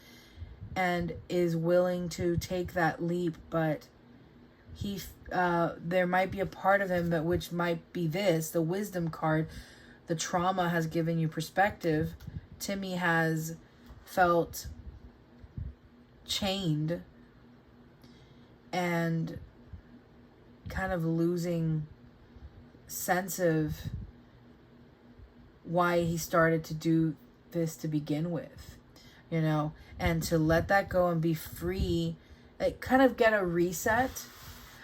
and is willing to take that leap, but he there might be a part of him that which might be this, the wisdom card. The trauma has given you perspective. Timmy has felt chained and kind of losing sense of why he started to do this to begin with, you know, and to let that go and be free, like kind of get a reset.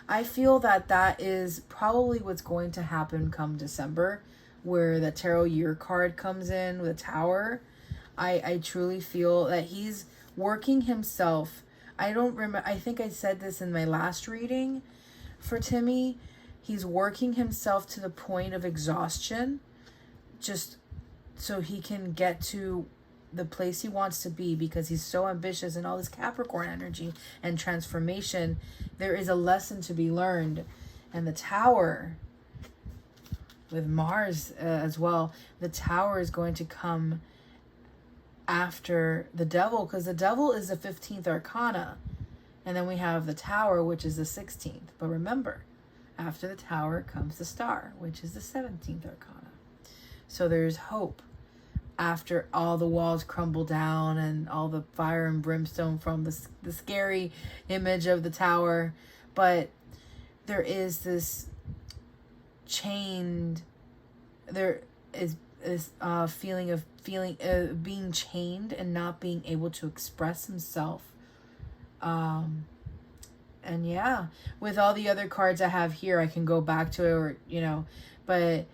I feel that that is probably what's going to happen come December, where the tarot year card comes in with a tower. I truly feel that he's working himself. I don't remember, I think I said this in my last reading for Timmy. He's working himself to the point of exhaustion, just so he can get to the place he wants to be, because he's so ambitious and all this Capricorn energy and transformation. There is a lesson to be learned. And the tower with Mars as well, the tower is going to come after the devil, because the devil is the 15th arcana, and then we have the tower, which is the 16th. But remember, after the tower comes the star, which is the 17th arcana. So there's hope after all the walls crumble down and all the fire and brimstone from the scary image of the tower. But there is this chained, there is feeling of being chained and not being able to express himself. And yeah, with all the other cards I have here, I can go back to it, or, you know, but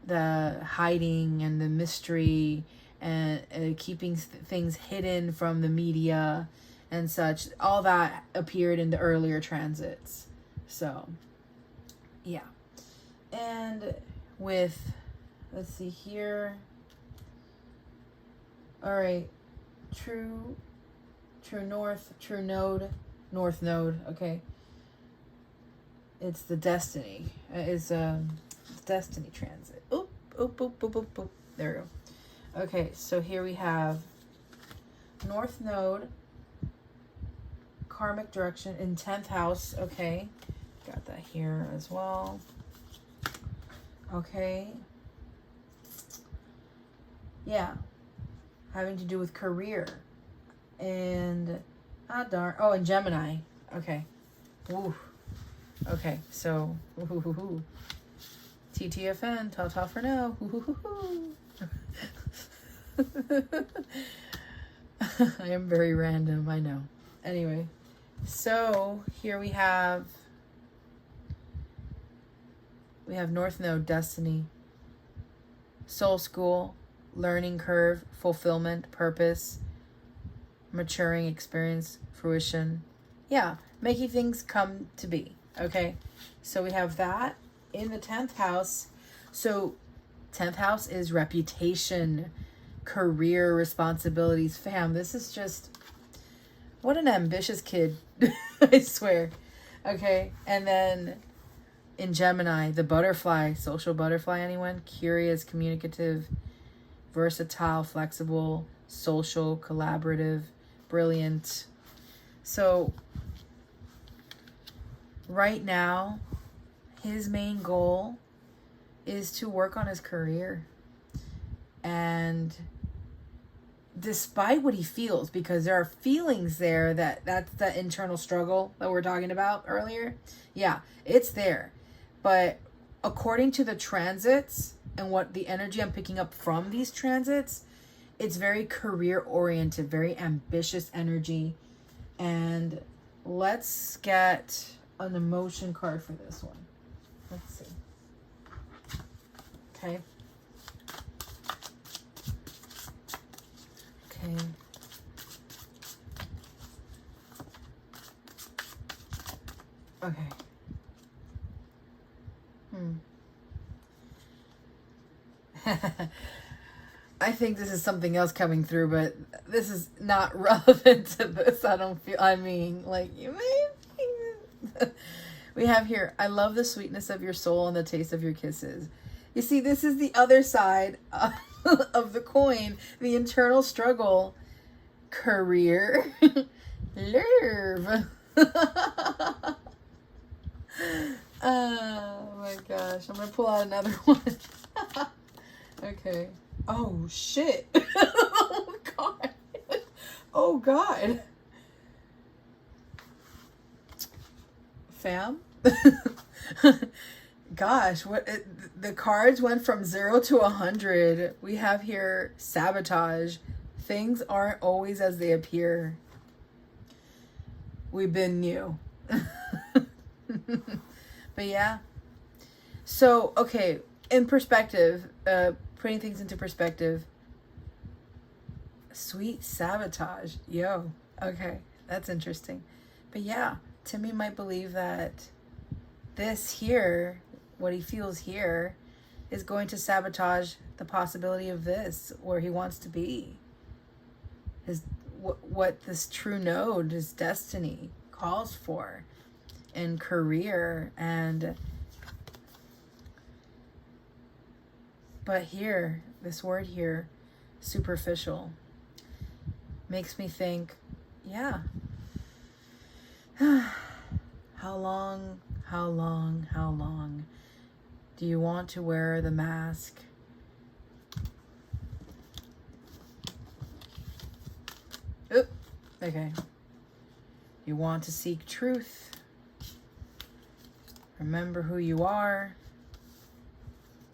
the hiding and the mystery and keeping things hidden from the media and such, all that appeared in the earlier transits. So yeah. And with, let's see here. All right. True north, true node, north node. Okay. It's the destiny. It's destiny transit. Oop, oop, oop, oop, oop, oop. There we go. Okay, so here we have north node, karmic direction in 10th house. Okay, got that here as well. Okay. Yeah, having to do with career. And and Gemini. Okay. Ooh. Okay, so TTFN, ta-ta for now. I am very random, I know. Anyway, so here we have North Node, destiny, soul school, learning curve, fulfillment, purpose, maturing, experience, fruition. Yeah, making things come to be. Okay, so we have that in the 10th house. So 10th house is reputation, career, responsibilities. Fam, this is just, what an ambitious kid. I swear. Okay, and then in Gemini, the butterfly, social butterfly, anyone? Curious, communicative, versatile, flexible, social, collaborative, brilliant. So right now, his main goal is to work on his career. And despite what he feels, because there are feelings there, that's the internal struggle that we're talking about earlier. Yeah, it's there. But according to the transits and what the energy I'm picking up from these transits, it's very career oriented, very ambitious energy. And let's get an emotion card for this one. Let's see. Okay. Okay. Okay. I think this is something else coming through, but this is not relevant to this. I don't feel, I mean, like, you may. We have here, I love the sweetness of your soul and the taste of your kisses. You see, this is the other side of the coin, the internal struggle. Career. Love. Oh my gosh. I'm going to pull out another one. Okay. Oh shit. Oh God. Oh God. Fam. Gosh, the cards went from 0 to 100. We have here sabotage. Things aren't always as they appear. We've been new. But yeah. So, okay, in perspective, putting things into perspective. Sweet sabotage. Yo. Okay, that's interesting. But yeah, Timmy might believe that this here, what he feels here, is going to sabotage the possibility of this, where he wants to be. What this true node, his destiny, calls for in career. But here, this word here, superficial, makes me think, yeah, how long do you want to wear the mask? Oop, okay. You want to seek truth. Remember who you are.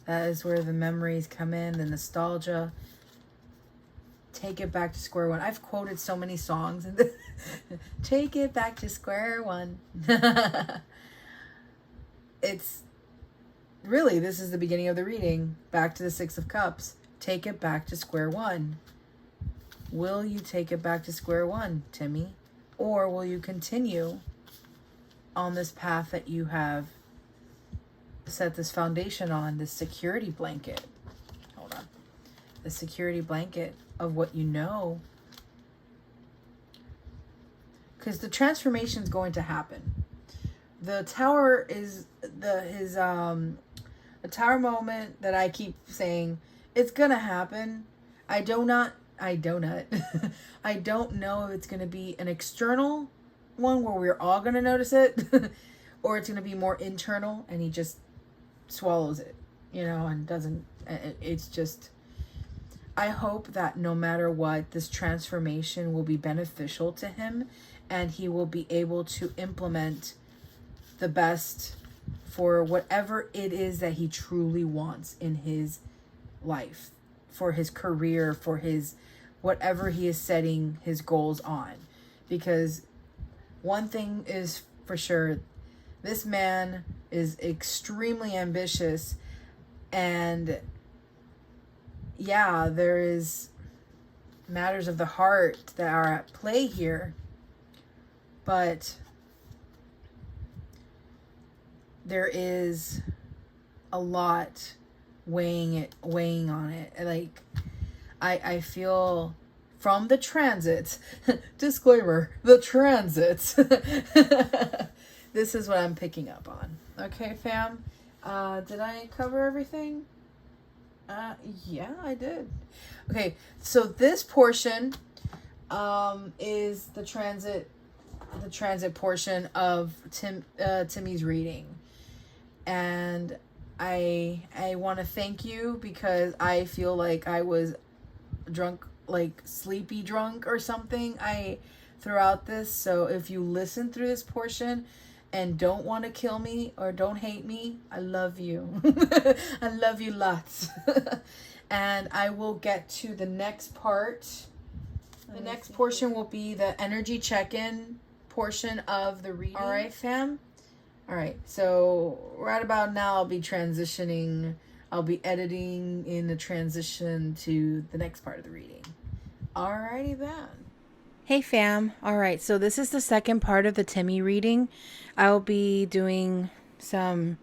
That is where the memories come in, the nostalgia. Take it back to square one. I've quoted so many songs. Take it back to square one. It's really, this is the beginning of the reading. Back to the Six of Cups. Take it back to square one. Will you take it back to square one, Timmy? Or will you continue on this path that you have set this foundation on, this security blanket? Hold on. The security blanket of what you know. Because the transformation is going to happen. The tower is the tower moment that I keep saying, it's gonna happen. I don't know if it's going to be an external one where we're all going to notice it, or it's going to be more internal and he just swallows it, and doesn't. It's just, I hope that no matter what, this transformation will be beneficial to him and he will be able to implement the best for whatever it is that he truly wants in his life, for his career, for his whatever he is setting his goals on. Because one thing is for sure, this man is extremely ambitious, and yeah, there is matters of the heart that are at play here, but there is a lot weighing on it. Like, I feel from the transits, disclaimer, the transits, this is what I'm picking up on. Okay, fam? Did I cover everything? Yeah, I did. Okay, so this portion is the transit portion of Timmy's reading. And I want to thank you because I feel like I was drunk, like sleepy drunk or something throughout this. So if you listen through this portion and don't want to kill me or don't hate me, I love you. I love you lots. And I will get to the next part. The next portion will be the energy check-in portion of the reading. All right, fam? All right, so right about now I'll be transitioning. I'll be editing in the transition to the next part of the reading. Alrighty then. Hey fam. All right, so this is the second part of the Timmy reading. I'll be doing some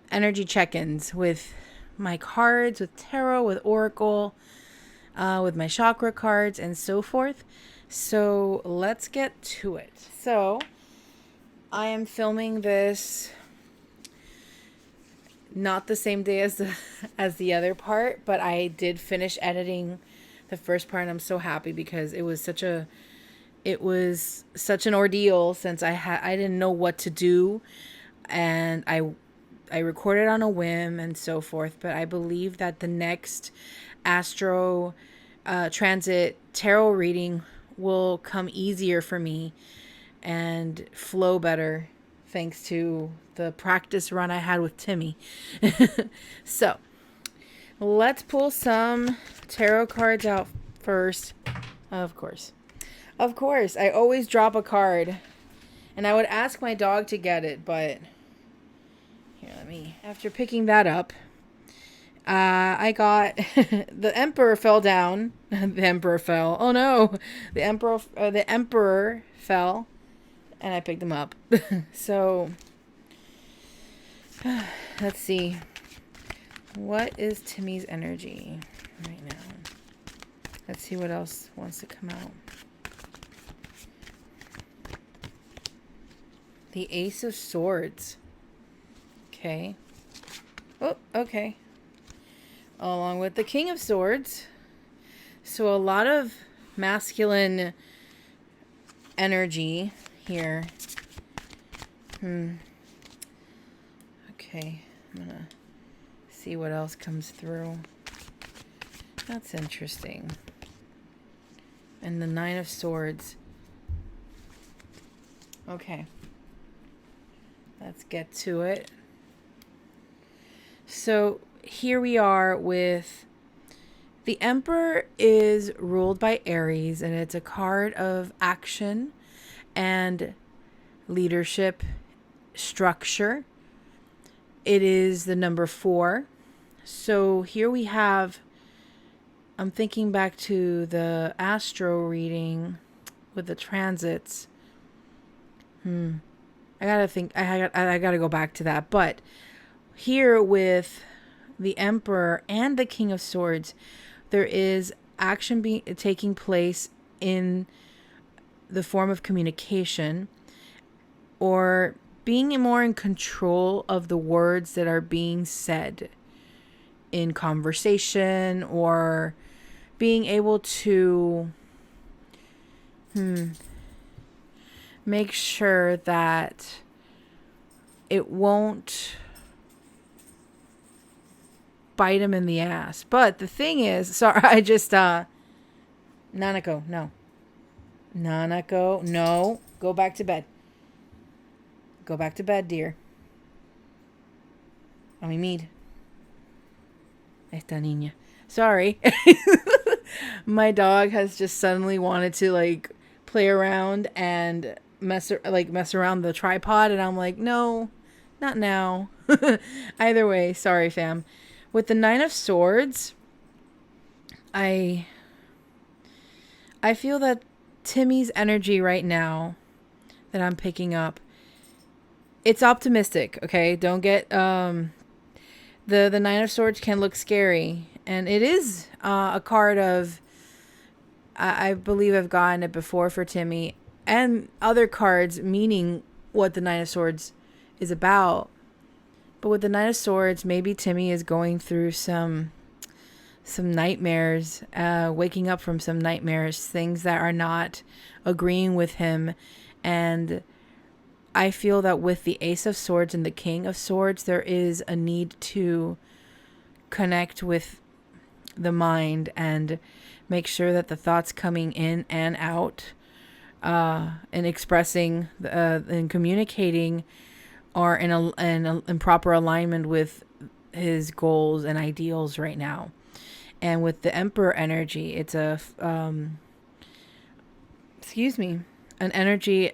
energy check-ins with my cards, with tarot, with oracle, with my chakra cards, and so forth. So let's get to it. So I am filming this not the same day as the other part, but I did finish editing the first part, and I'm so happy because it was such an ordeal since I didn't know what to do, and I recorded on a whim and so forth. But I believe that the next Astro Transit Tarot reading will come easier for me and flow better thanks to the practice run I had with Timmy. So let's pull some tarot cards out first. Of course, I always drop a card, and I would ask my dog to get it, but here, after picking that up, I got the Emperor fell down. The Emperor fell. Oh no, the Emperor fell, and I picked him up. So let's see. What is Timmy's energy right now? Let's see what else wants to come out. The Ace of Swords. Okay. Oh, okay. Along with the King of Swords. So a lot of masculine energy here. Okay. I'm gonna see what else comes through. That's interesting. And the Nine of Swords. Okay. Let's get to it. So here we are with the Emperor is ruled by Aries, and it's a card of action and leadership, structure. It is the number 4. So here we have, I'm thinking back to the Astro reading with the transits. I gotta go back to that. But here with the Emperor and the King of Swords, there is action taking place in the form of communication, or being more in control of the words that are being said in conversation, or being able to make sure that it won't bite him in the ass. But the thing is, sorry, I just Nanako, no. Nanako, no. Go back to bed. Go back to bed, dear. A mimir. Esta niña. Sorry. My dog has just suddenly wanted to like play around and mess around the tripod, and I'm like, no, not now. Either way, sorry fam. With the Nine of Swords, I feel that Timmy's energy right now that I'm picking up, it's optimistic, okay? Don't get the Nine of Swords can look scary, and it is a card of, I believe I've gotten it before for Timmy, and other cards meaning what the Nine of Swords is about. But with the Nine of Swords, maybe Timmy is going through some nightmares, waking up from some nightmares, things that are not agreeing with him. And I feel that with the Ace of Swords and the King of Swords, there is a need to connect with the mind and make sure that the thoughts coming in and out, and expressing and communicating are in proper alignment with his goals and ideals right now. And with the Emperor energy, it's an energy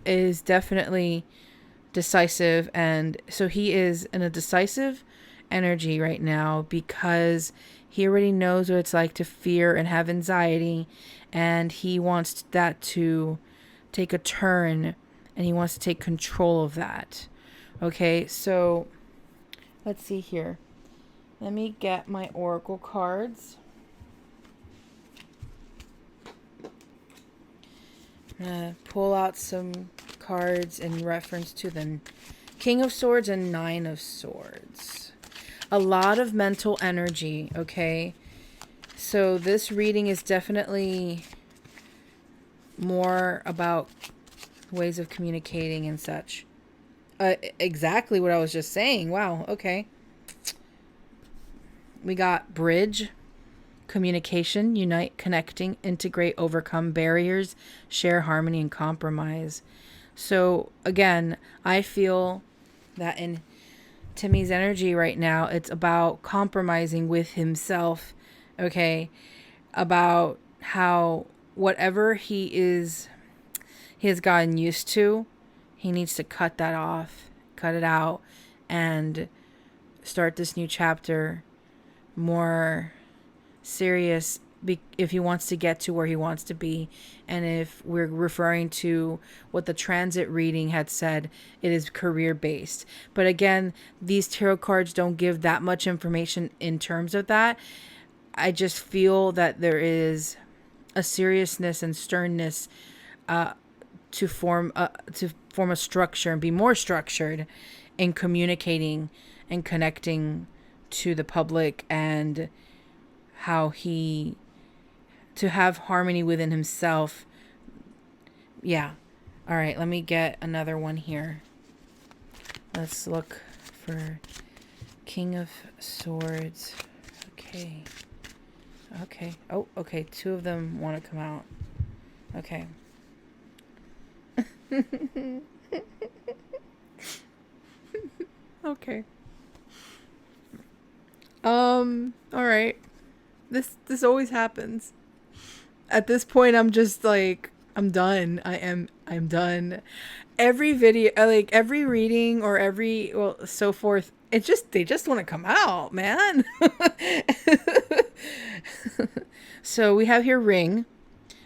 is definitely decisive. And so he is in a decisive energy right now because He already knows what it's like to fear and have anxiety, and he wants that to take a turn, and he wants to take control of that. Okay, so let's see here. Let me get my oracle cards. I'm going to pull out some cards in reference to the King of Swords and Nine of Swords. A lot of mental energy, okay? So this reading is definitely more about ways of communicating and such. Exactly what I was just saying. Wow, okay. We got bridge, communication, unite, connecting, integrate, overcome barriers, share harmony, and compromise. So again, I feel that in Timmy's energy right now, it's about compromising with himself, okay? About how whatever he has gotten used to, he needs to cut that off, cut it out, and start this new chapter more serious if he wants to get to where he wants to be. And if we're referring to what the transit reading had said, it is career based. But again, these tarot cards don't give that much information in terms of that. I just feel that there is a seriousness and sternness to form a structure and be more structured in communicating and connecting to the public, and how to have harmony within himself. Yeah. All right, let me get another one here. Let's look for King of Swords. Okay. Oh, okay. Two of them want to come out. Okay. Okay. All right. This always happens. At this point, I'm just like, I'm done. I'm done. Every video, like every reading or so forth, they just want to come out, man. So we have here ring,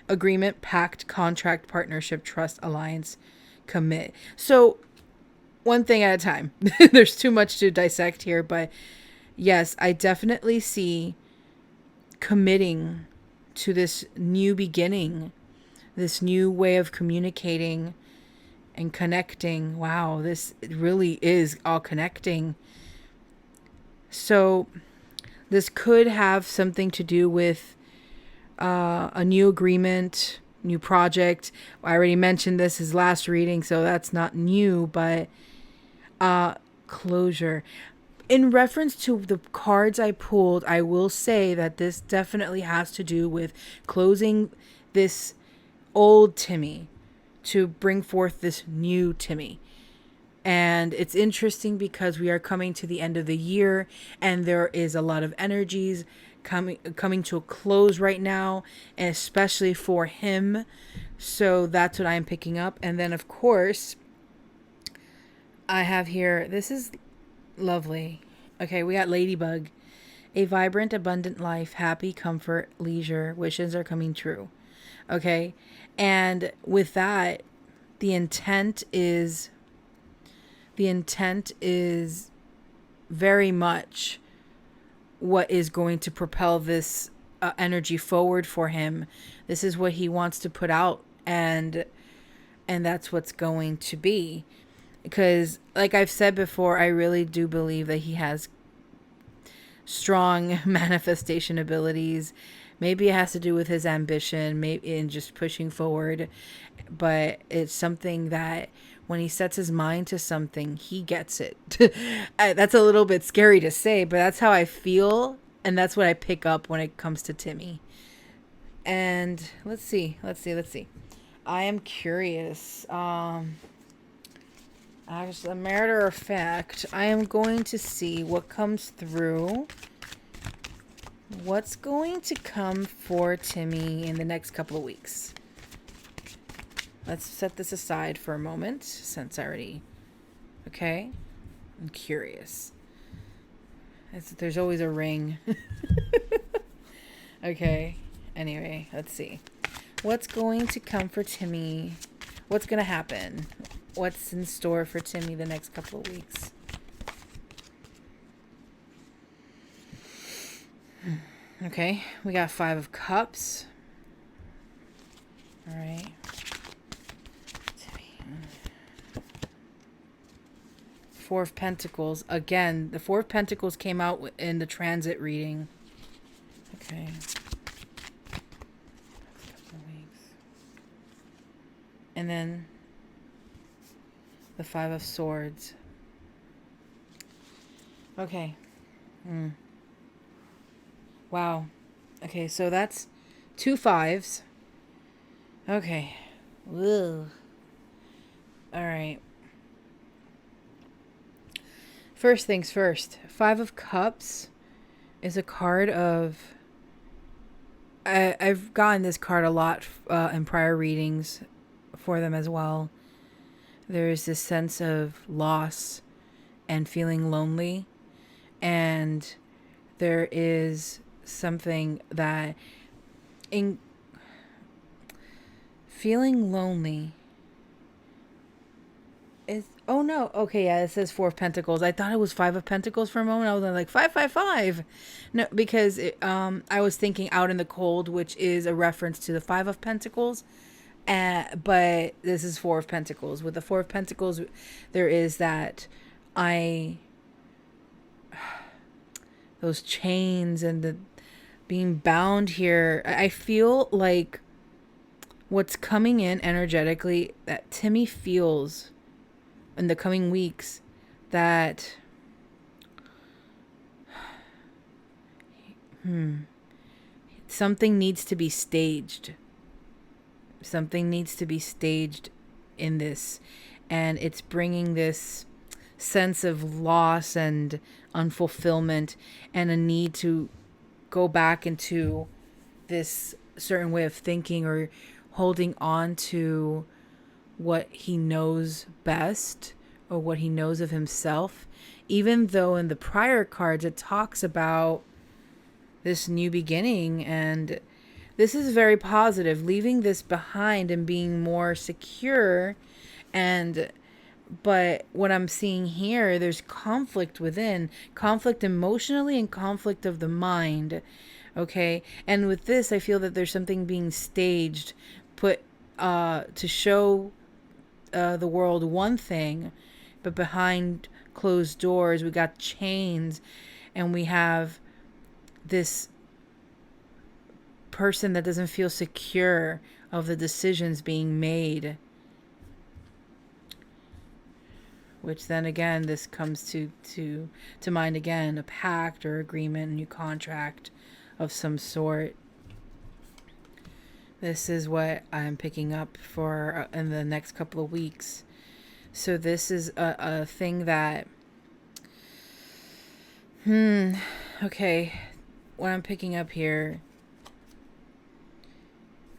agreement, pact, contract, partnership, trust, alliance, commit. So one thing at a time. There's too much to dissect here, but yes, I definitely see committing to this new beginning, this new way of communicating and connecting. Wow, this really is all connecting. So this could have something to do with a new agreement, new project. I already mentioned this is last reading, so that's not new, but closure. In reference to the cards I pulled, I will say that this definitely has to do with closing this old Timmy to bring forth this new Timmy. And it's interesting because we are coming to the end of the year, and there is a lot of energies coming to a close right now, and especially for him. So that's what I'm picking up. And then, of course, I have here, this is lovely. Okay, we got Ladybug. A vibrant, abundant life, happy, comfort, leisure, wishes are coming true. Okay, and with that, the intent is very much what is going to propel this energy forward for him. This is what he wants to put out, and that's what's going to be. Because, like I've said before, I really do believe that he has strong manifestation abilities. Maybe it has to do with his ambition, maybe in just pushing forward. But it's something that when he sets his mind to something, he gets it. That's a little bit scary to say, but that's how I feel. And that's what I pick up when it comes to Timmy. And let's see. I am curious. As a matter of fact, I am going to see what comes through. What's going to come for Timmy in the next couple of weeks? Let's set this aside for a moment, since I already... Okay? I'm curious. There's always a ring. Okay. Anyway, let's see. What's going to come for Timmy? What's going to happen? What's in store for Timmy the next couple of weeks? Okay, we got 5 of Cups. All right. Timmy. 4 of Pentacles. Again, the 4 of Pentacles came out in the transit reading. Okay. And then the 5 of Swords. Okay. Wow. Okay, so that's 2 5s. Okay. Whoa. All right. First things first. 5 of Cups is a card of... I've gotten this card a lot in prior readings for them as well. There's this sense of loss and feeling lonely. And there is something that in feeling lonely is... Oh no. Okay, yeah, it says 4 of Pentacles. I thought it was 5 of Pentacles for a moment. I was like 555. No, because I was thinking Out in the Cold, which is a reference to the 5 of Pentacles. But this is 4 of Pentacles. With the 4 of Pentacles, there is that those chains and the being bound here. I feel like what's coming in energetically that Timmy feels in the coming weeks, that something needs to be staged. Something needs to be staged in this, and it's bringing this sense of loss and unfulfillment and a need to go back into this certain way of thinking or holding on to what he knows best or what he knows of himself, even though in the prior cards it talks about this new beginning. And this is very positive, leaving this behind and being more secure. But what I'm seeing here, there's conflict within, conflict emotionally and conflict of the mind. Okay. And with this, I feel that there's something being staged, put to show the world one thing, but behind closed doors, we got chains, and we have this person that doesn't feel secure of the decisions being made. Which then again, this comes to mind again, a pact or agreement, a new contract of some sort. This is what I'm picking up for in the next couple of weeks. So this is a thing that, okay, what I'm picking up here,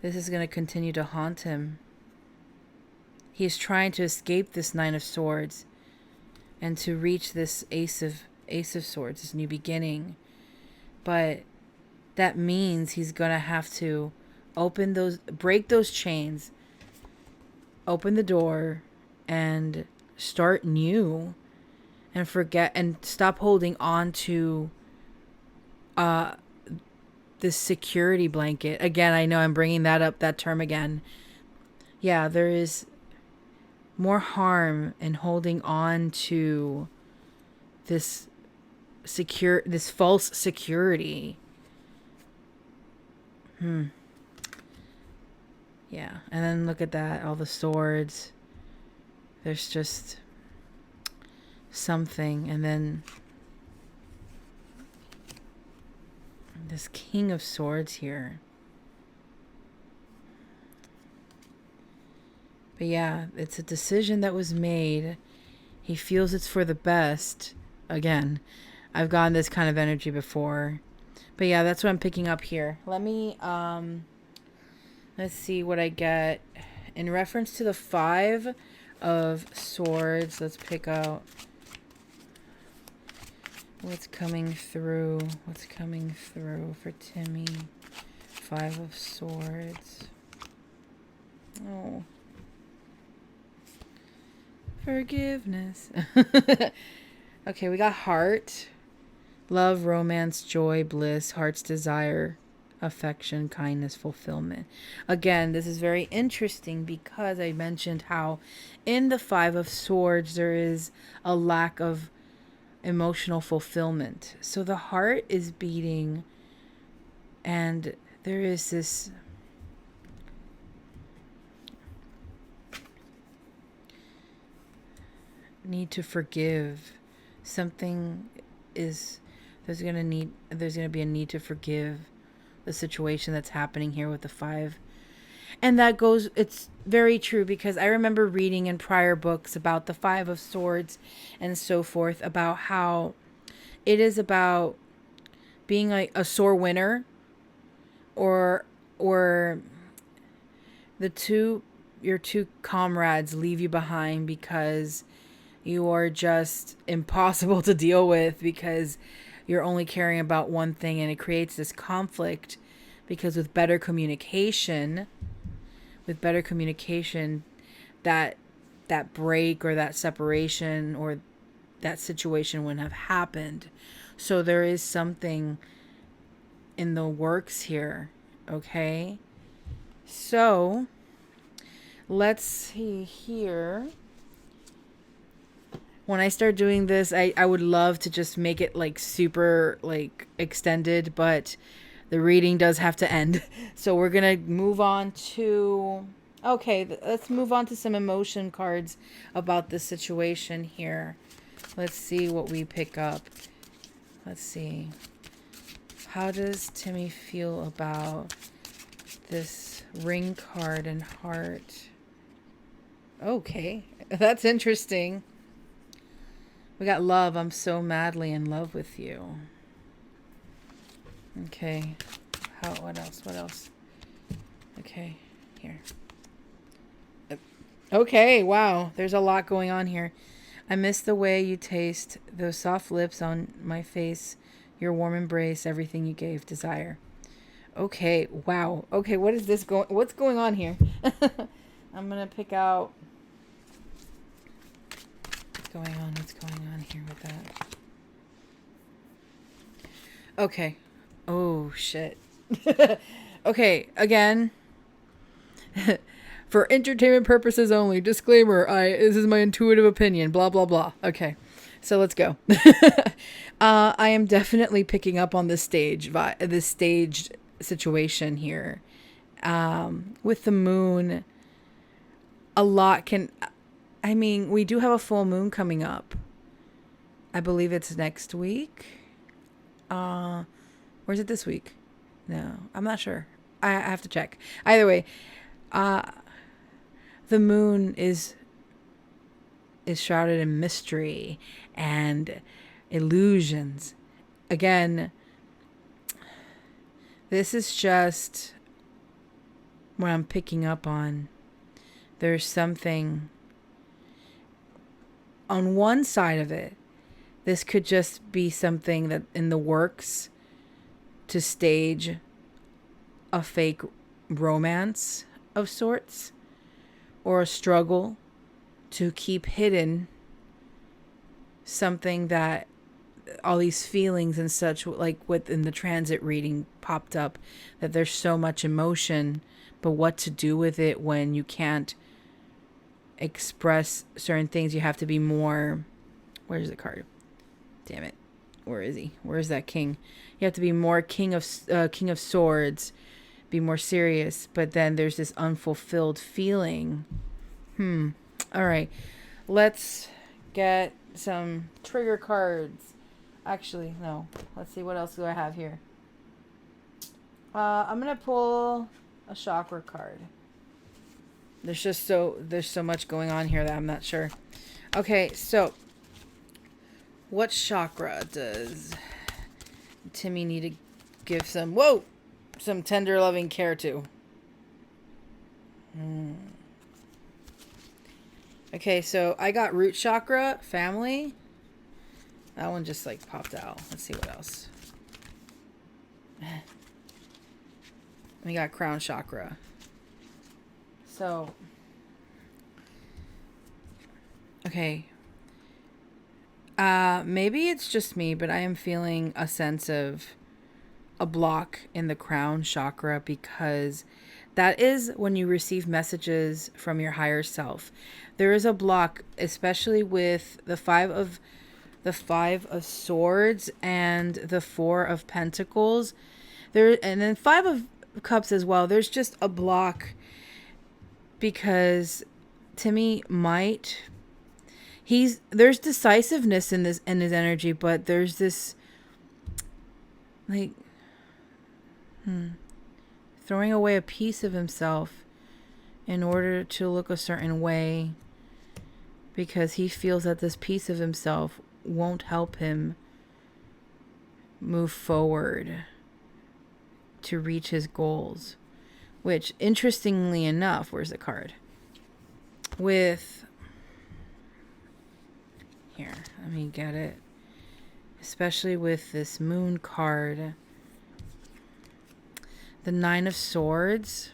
this is going to continue to haunt him. He is trying to escape this 9 of Swords and to reach this Ace of Swords, this new beginning. But that means he's going to have to break those chains, open the door, and start new, and forget and stop holding on to this security blanket. Again, I know I'm bringing that term again. Yeah, there is more harm in holding on to this false security. Yeah, and then look at that, all the swords. There's just something, and then this King of Swords here. But yeah, it's a decision that was made. He feels it's for the best. Again, I've gotten this kind of energy before. But yeah, that's what I'm picking up here. Let me, let's see what I get. In reference to the 5 of Swords, let's pick out what's coming through for Timmy. Five of Swords. Oh. Forgiveness. Okay, we got heart. Love, romance, joy, bliss, heart's desire, affection, kindness, fulfillment. Again, this is very interesting because I mentioned how in the Five of Swords there is a lack of emotional fulfillment. So the heart is beating and there is this need to forgive. Something is there's going to be a need to forgive the situation that's happening here with the five. And that goes, it's very true because I remember reading in prior books about the Five of Swords and so forth, about how it is about being like a sore winner, or your two comrades leave you behind because you are just impossible to deal with because you're only caring about one thing, and it creates this conflict because with better communication, that break or that separation or that situation wouldn't have happened. So there is something in the works here. Okay. So let's see here. When I start doing this, I would love to just make it like super like extended, but the reading does have to end. So we're going to move on to, okay, let's move on to some emotion cards about this situation here. Let's see what we pick up. Let's see. How does Timmy feel about this ring card and heart? Okay, that's interesting. We got love. I'm so madly in love with you. Okay. What else? Okay, here. Okay, wow. There's a lot going on here. I miss the way you taste, those soft lips on my face, your warm embrace, everything you gave, desire. Okay, wow. Okay, what's going on here? I'm going to pick out what's going on here with that. Okay. Oh shit. Okay, again, for entertainment purposes only, disclaimer, this is my intuitive opinion, blah blah blah. Okay, so let's go. I am definitely picking up on this staged situation here. With the moon, a lot we do have a full moon coming up. I believe it's next week. Or is it this week? No, I'm not sure. I have to check. Either way, the moon is shrouded in mystery and illusions. Again, this is just what I'm picking up on. There's something on one side of it. This could just be something that in the works to stage a fake romance of sorts, or a struggle to keep hidden something that all these feelings and such, like within the transit reading popped up, that there's so much emotion, but what to do with it when you can't express certain things. You have to be more, where's the card? Damn it. Where is he? Where's that king? You have to be more king of swords, be more serious, but then there's this unfulfilled feeling. All right. Let's get some trigger cards. Actually, no. Let's see, what else do I have here? I'm going to pull a chakra card. There's so much going on here that I'm not sure. Okay, so what chakra does Timmy need to give some tender loving care to? Okay, so I got root chakra, family. That one just like popped out. Let's see what else. We got crown chakra. So, okay. Maybe it's just me, but I am feeling a sense of a block in the crown chakra, because that is when you receive messages from your higher self. There is a block, especially with the five of swords and the 4 of pentacles. There, and then 5 of cups as well. There's just a block because Timmy might, there's decisiveness in his energy, but there's this like throwing away a piece of himself in order to look a certain way, because he feels that this piece of himself won't help him move forward to reach his goals. Which, interestingly enough, where's the card? With, here, let me get it. Especially with this moon card, the 9 of Swords.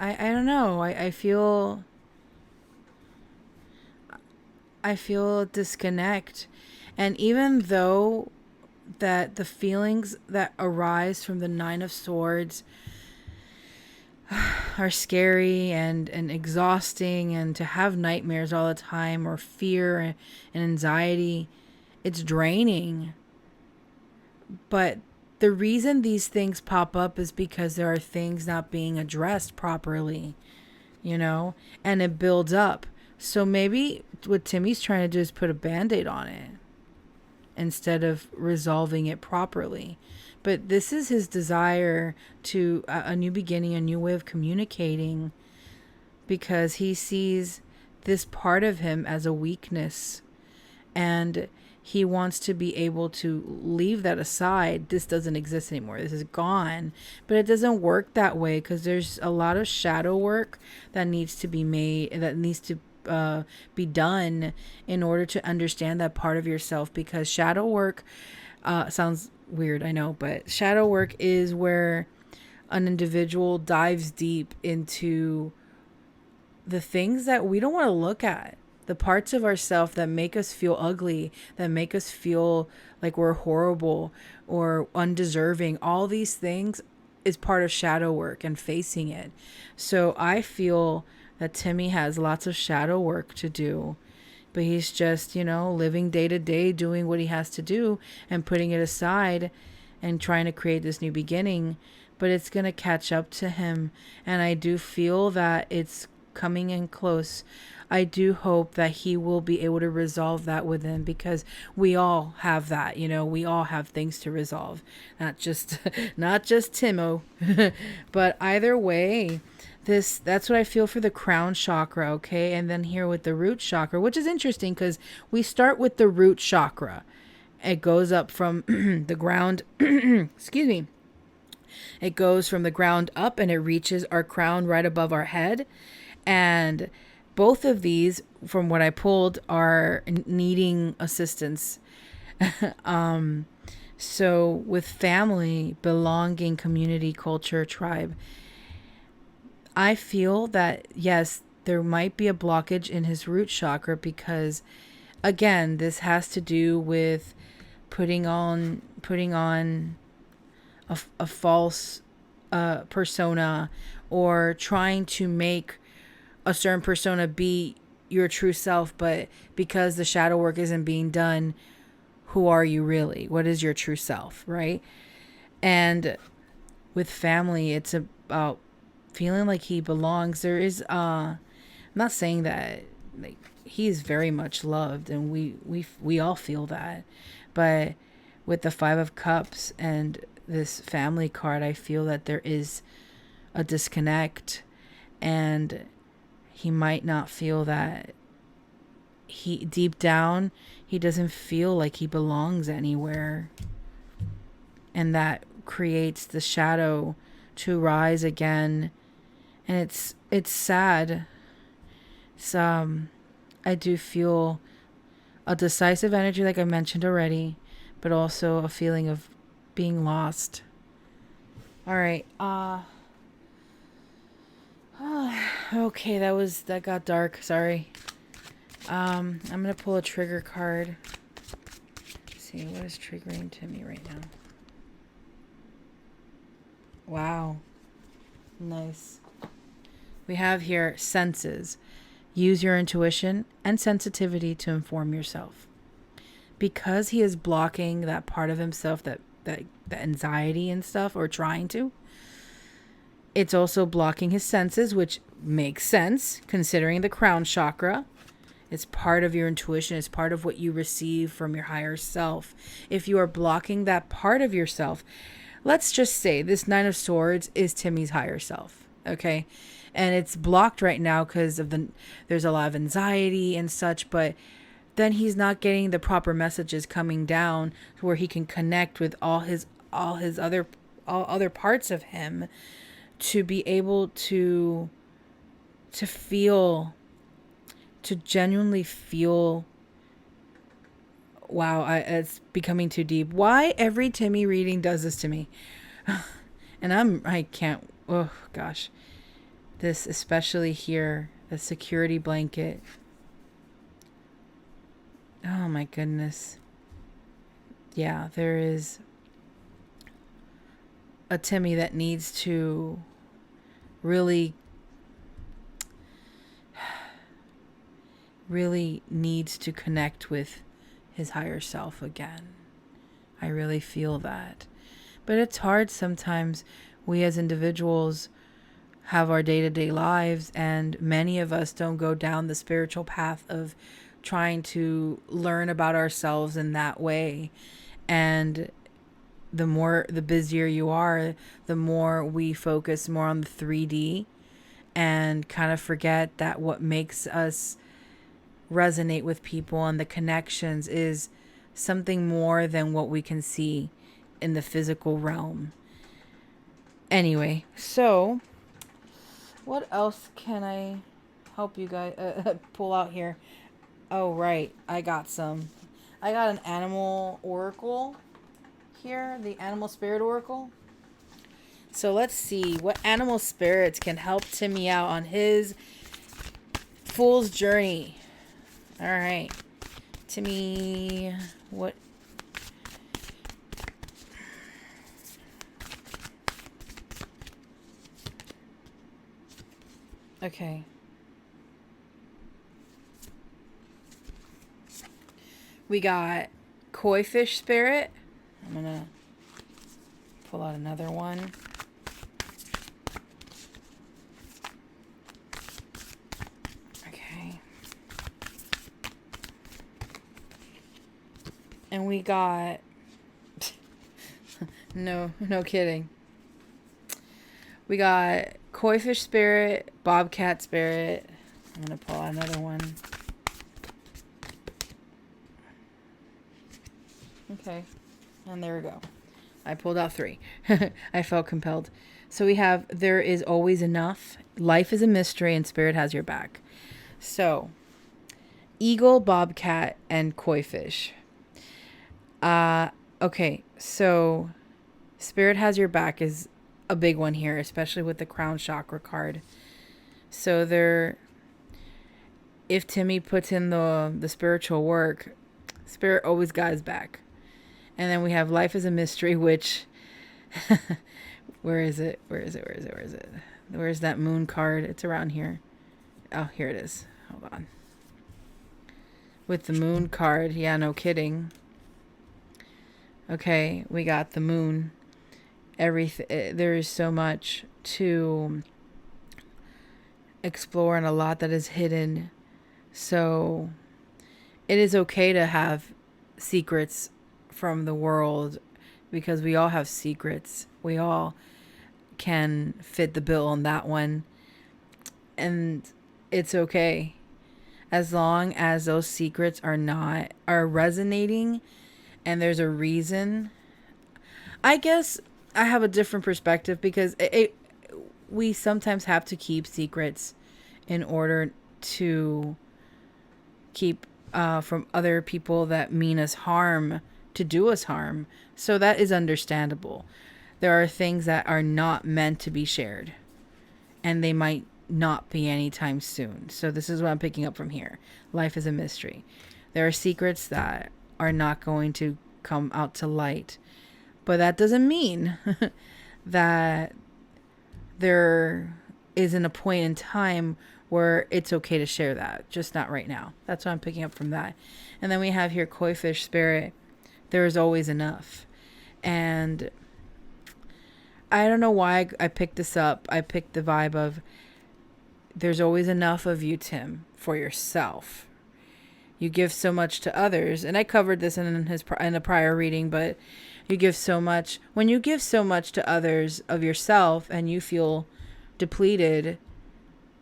I don't know. I feel a disconnect. And even though that the feelings that arise from the 9 of Swords are scary and exhausting, and to have nightmares all the time, or fear and anxiety, it's draining. But the reason these things pop up is because there are things not being addressed properly, and it builds up. So maybe what Timmy's trying to do is put a Band-Aid on it instead of resolving it properly. But this is his desire to a new beginning, a new way of communicating, because he sees this part of him as a weakness, and he wants to be able to leave that aside. This doesn't exist anymore. This is gone. But it doesn't work that way, because there's a lot of shadow work that needs to be made, that needs to be done in order to understand that part of yourself. Because shadow work sounds weird, I know, but shadow work is where an individual dives deep into the things that we don't want to look at, the parts of ourselves that make us feel ugly, that make us feel like we're horrible or undeserving. All these things is part of shadow work and facing it. So I feel that Timmy has lots of shadow work to do, but he's just, living day to day, doing what he has to do and putting it aside and trying to create this new beginning. But it's going to catch up to him. And I do feel that it's coming in close. I do hope that he will be able to resolve that within, because we all have that, we all have things to resolve. Not just Timo. But either way, that's what I feel for the crown chakra, okay? And then here with the root chakra, which is interesting because we start with the root chakra. It goes up from the ground, excuse me. It goes from the ground up and it reaches our crown right above our head. And both of these, from what I pulled, are needing assistance. So with family, belonging, community, culture, tribe, I feel that, yes, there might be a blockage in his root chakra because, again, this has to do with putting on a false persona, or trying to make a certain persona be your true self, but because the shadow work isn't being done, who are you really? What is your true self, right? And with family, it's about feeling like he belongs. There is I'm not saying that like he is very much loved, and we all feel that, but with the 5 of Cups and this family card, I feel that there is a disconnect, and he might not feel that he deep down he doesn't feel like he belongs anywhere, and that creates the shadow to rise again. And it's sad. It's I do feel a decisive energy, like I mentioned already, but also a feeling of being lost. All right. Okay, that got dark. Sorry. I'm gonna pull a trigger card. Let's see what is triggering Timmy right now. Wow. Nice. We have here senses. Use your intuition and sensitivity to inform yourself. Because he is blocking that part of himself, that anxiety and stuff, or trying to, it's also blocking his senses, which makes sense considering the crown chakra. It's part of your intuition. It's part of what you receive from your higher self. If you are blocking that part of yourself, let's just say this Nine of Swords is Timmy's higher self, okay? And it's blocked right now because of there's a lot of anxiety and such, but then he's not getting the proper messages coming down to where he can connect with all other parts of him to be able to feel, to genuinely feel. Wow, it's becoming too deep. Why every Timmy reading does this to me? And I can't, oh gosh. This, especially here, the security blanket. Oh my goodness. Yeah, there is a Timmy that needs to really needs to connect with his higher self again. I really feel that. But it's hard sometimes. We as individuals have our day-to-day lives, and many of us don't go down the spiritual path of trying to learn about ourselves in that way. And the busier you are, the more we focus more on the 3D and kind of forget that what makes us resonate with people and the connections is something more than what we can see in the physical realm. Anyway, so what else can I help you guys pull out here? Oh, right. I got an animal oracle here, the animal spirit oracle. So let's see what animal spirits can help Timmy out on his fool's journey. All right. Timmy, what? Okay. We got koi fish spirit. I'm gonna pull out another one. Okay. And we got no kidding. We got koi fish spirit, bobcat spirit. I'm gonna pull out another one. Okay, and there we go. I pulled out 3. I felt compelled. So we have there is always enough, life is a mystery, and spirit has your back. So eagle, bobcat, and koi fish. Okay, so spirit has your back is a big one here, especially with the crown chakra card. So if Timmy puts in the spiritual work, spirit always got his back. And then we have life is a mystery, which where is it? Where's that moon card? It's around here. Oh, here it is. Hold on. With the moon card, yeah, no kidding. Okay, we got the moon. Everything, there is so much to explore and a lot that is hidden. So it is okay to have secrets from the world, because we all have secrets. We all can fit the bill on that one, and it's okay as long as those secrets are resonating and there's a reason. I guess I have a different perspective, because we sometimes have to keep secrets in order to keep from other people that mean us harm to do us harm. So that is understandable. There are things that are not meant to be shared, and they might not be anytime soon. So this is what I'm picking up from here. Life is a mystery. There are secrets that are not going to come out to light, but that doesn't mean that there isn't a point in time where it's okay to share that. Just not right now. That's what I'm picking up from that. And then we have here Koi Fish Spirit. There is always enough. And I don't know why I picked this up. I picked the vibe of there's always enough of you, Tim, for yourself. You give so much to others. And I covered this in a prior reading, but you give so much. When you give so much to others of yourself and you feel depleted,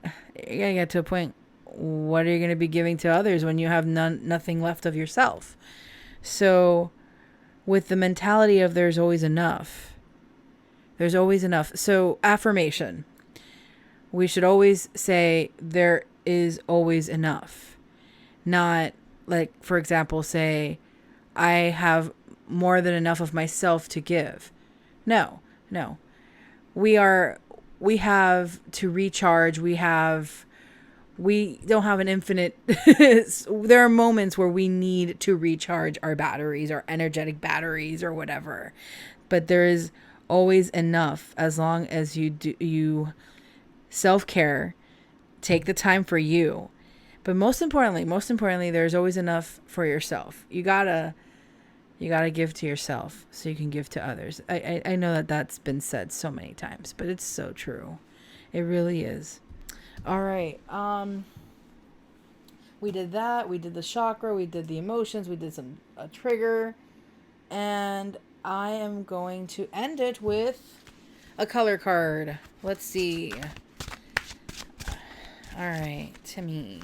you're going to get to a point, what are you going to be giving to others when you have nothing left of yourself? So with the mentality of there's always enough. There's always enough. So affirmation. We should always say there is always enough. Not like, for example, say, I have more than enough of myself to give. No. We have to recharge. We don't have an infinite. There are moments where we need to recharge our batteries, our energetic batteries or whatever. But there is always enough as long as you self-care, take the time for you. But most importantly, there's always enough for yourself. You gotta give to yourself so you can give to others. I know that's been said so many times, but it's so true. It really is. All right. We did that. We did the chakra. We did the emotions. We did a trigger. And I am going to end it with a color card. Let's see. All right, Timmy.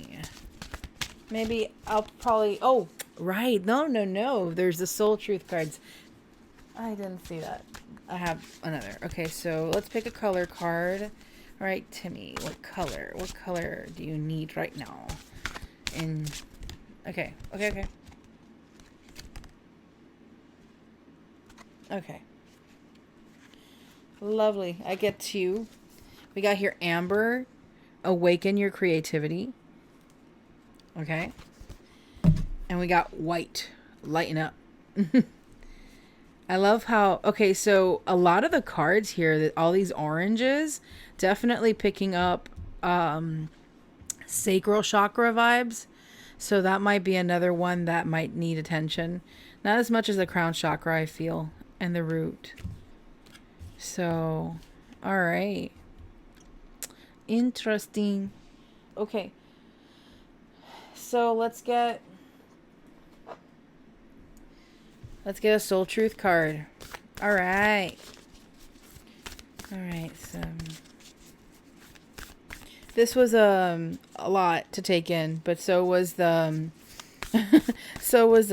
Maybe I'll probably... Oh, right. No. There's the Soul Truth cards. I didn't see that. I have another. Okay, so let's pick a color card. All right, Timmy. What color do you need right now? Okay. Okay. Lovely. I get two. We got here Amber. Awaken your creativity. Okay. And we got white. Lighten up. I love how... Okay, so a lot of the cards here, all these oranges, definitely picking up sacral chakra vibes. So that might be another one that might need attention. Not as much as the crown chakra, I feel, and the root. So, all right. Interesting. Okay. So let's get a Soul Truth card. All right. So this was a lot to take in, but so was the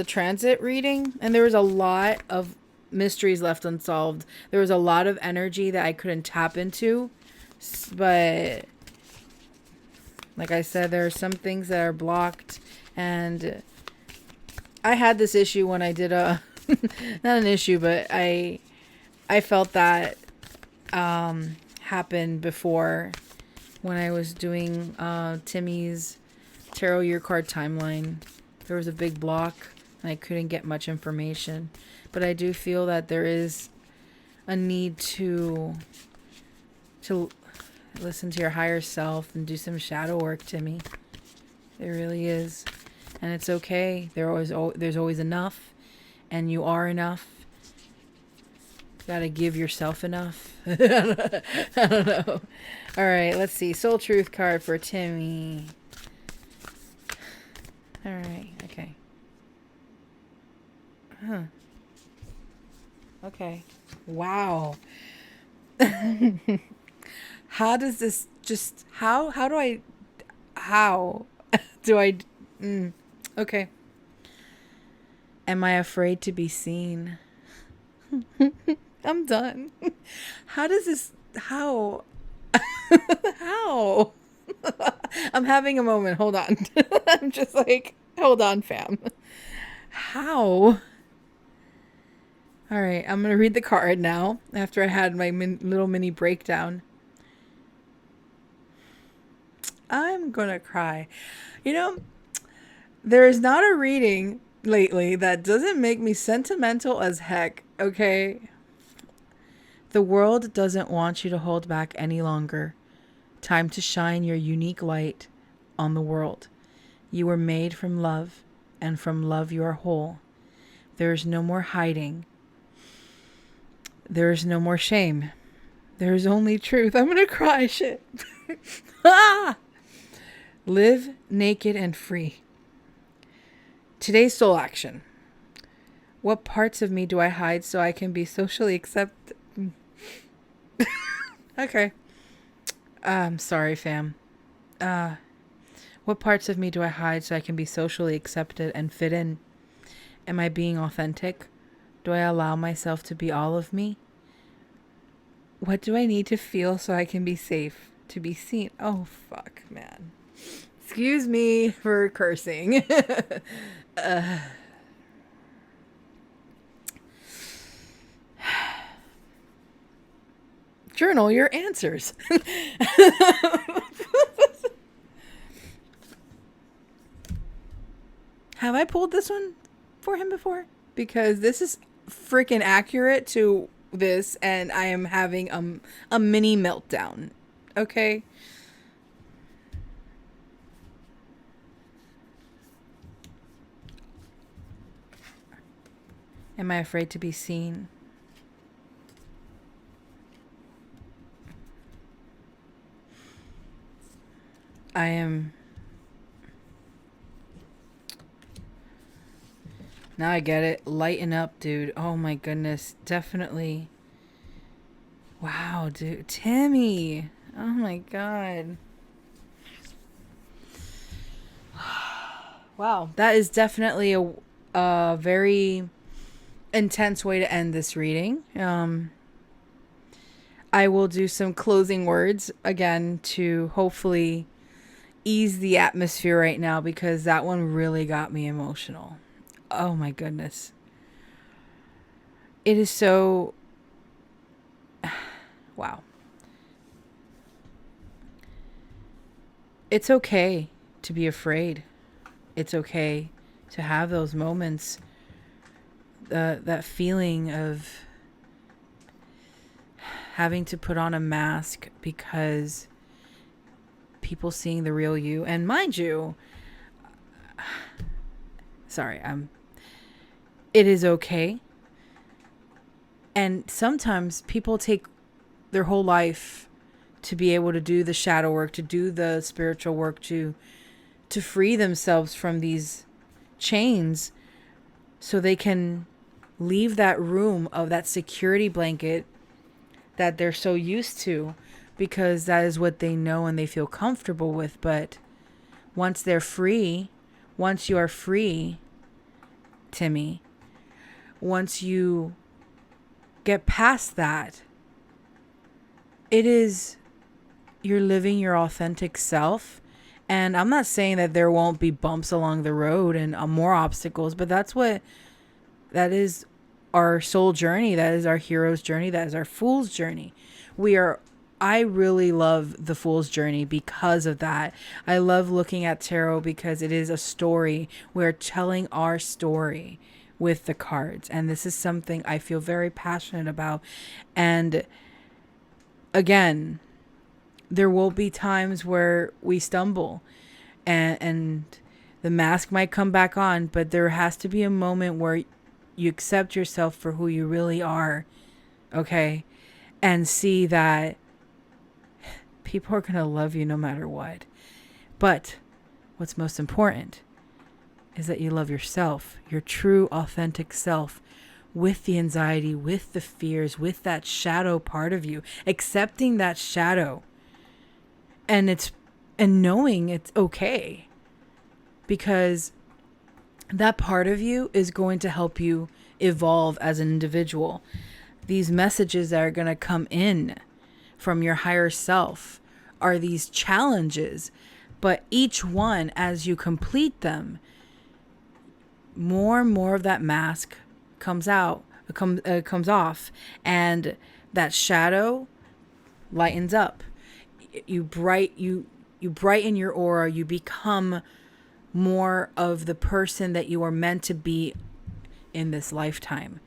transit reading, and there was a lot of mysteries left unsolved. There was a lot of energy that I couldn't tap into, but like I said, there are some things that are blocked, and I had this issue when I did not an issue, but I felt that happened before when I was doing Timmy's tarot year card timeline. There was a big block and I couldn't get much information, but I do feel that there is a need to listen to your higher self and do some shadow work, Timmy. There really is. And it's okay. There's always enough, and you are enough. You gotta give yourself enough. I don't know. All right, let's see. Soul Truth card for Timmy. All right, okay. Okay. Wow. How does this just... How do I... Okay. Am I afraid to be seen? I'm done. How does this... How? How? I'm having a moment. Hold on. I'm just like, hold on, fam. How All right, I'm going to read the card now after I had my little mini breakdown. I'm going to cry. You know, there is not a reading lately that doesn't make me sentimental as heck, okay? The world doesn't want you to hold back any longer. Time to shine your unique light on the world. You were made from love, and from love you are whole. There is no more hiding. There is no more shame. There is only truth. I'm gonna cry, shit. Live naked and free. Today's soul action. What parts of me do I hide so I can be socially accepted? Okay. I'm sorry, fam. What parts of me do I hide so I can be socially accepted and fit in? Am I being authentic? Do I allow myself to be all of me? What do I need to feel so I can be safe, to be seen? Oh, fuck, man. Excuse me for cursing. Journal your answers. Have I pulled this one for him before? Because this is freaking accurate to this, and I am having a mini meltdown. Okay? Am I afraid to be seen? I am... Now I get it. Lighten up, dude. Oh my goodness. Definitely. Wow, dude. Timmy. Oh my God. Wow. That is definitely a very intense way to end this reading. I will do some closing words again to hopefully ease the atmosphere right now, because that one really got me emotional. Oh my goodness. It is so... Wow. It's okay to be afraid. It's okay to have those moments. That feeling of having to put on a mask because people seeing the real you. And mind you, sorry, it is okay. And sometimes people take their whole life to be able to do the shadow work, to do the spiritual work, to free themselves from these chains so they can leave that room of that security blanket that they're so used to, because that is what they know and they feel comfortable with. But once they're free, once you are free, Timmy, once you get past that, you're living your authentic self. And I'm not saying that there won't be bumps along the road and more obstacles, but that is our soul journey. That is our hero's journey. That is our fool's journey. I really love the fool's journey because of that. I love looking at tarot because it is a story. We're telling our story with the cards. And this is something I feel very passionate about. And again, there will be times where we stumble and the mask might come back on, but there has to be a moment where you accept yourself for who you really are. Okay? And see that people are going to love you no matter what. But what's most important is that you love yourself, your true, authentic self, with the anxiety, with the fears, with that shadow part of you, accepting that shadow, and knowing it's okay, because that part of you is going to help you evolve as an individual. These messages that are going to come in from your higher self are these challenges, but each one, as you complete them, more and more of that mask comes out comes off, and that shadow lightens up. You brighten your aura. You become more of the person that you are meant to be in this lifetime.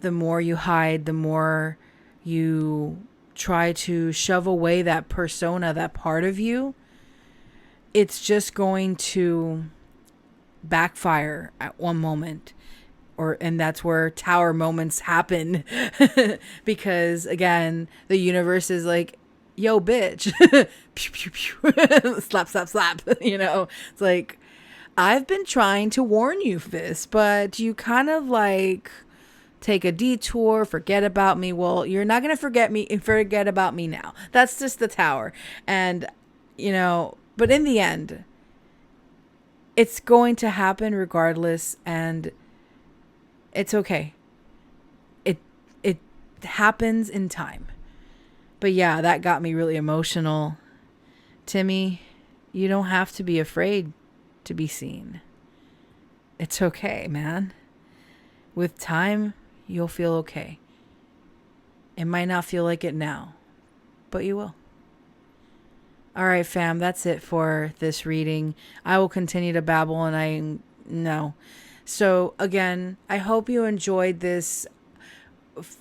The more you hide, the more you try to shove away that persona, that part of you, it's just going to backfire at one moment. And that's where tower moments happen. Because again, the universe is like, yo, bitch. Pew, pew, pew. Slap, slap, slap. It's like, I've been trying to warn you of this, but you kind of like take a detour, forget about me. Well, you're not going to forget about me now. That's just the tower. And, but in the end, it's going to happen regardless, and it's okay. It happens in time. But yeah, that got me really emotional. Timmy, you don't have to be afraid to be seen. It's okay, man. With time, you'll feel okay. It might not feel like it now, but you will. All right, fam, that's it for this reading. I will continue to babble, and I know. So again, I hope you enjoyed this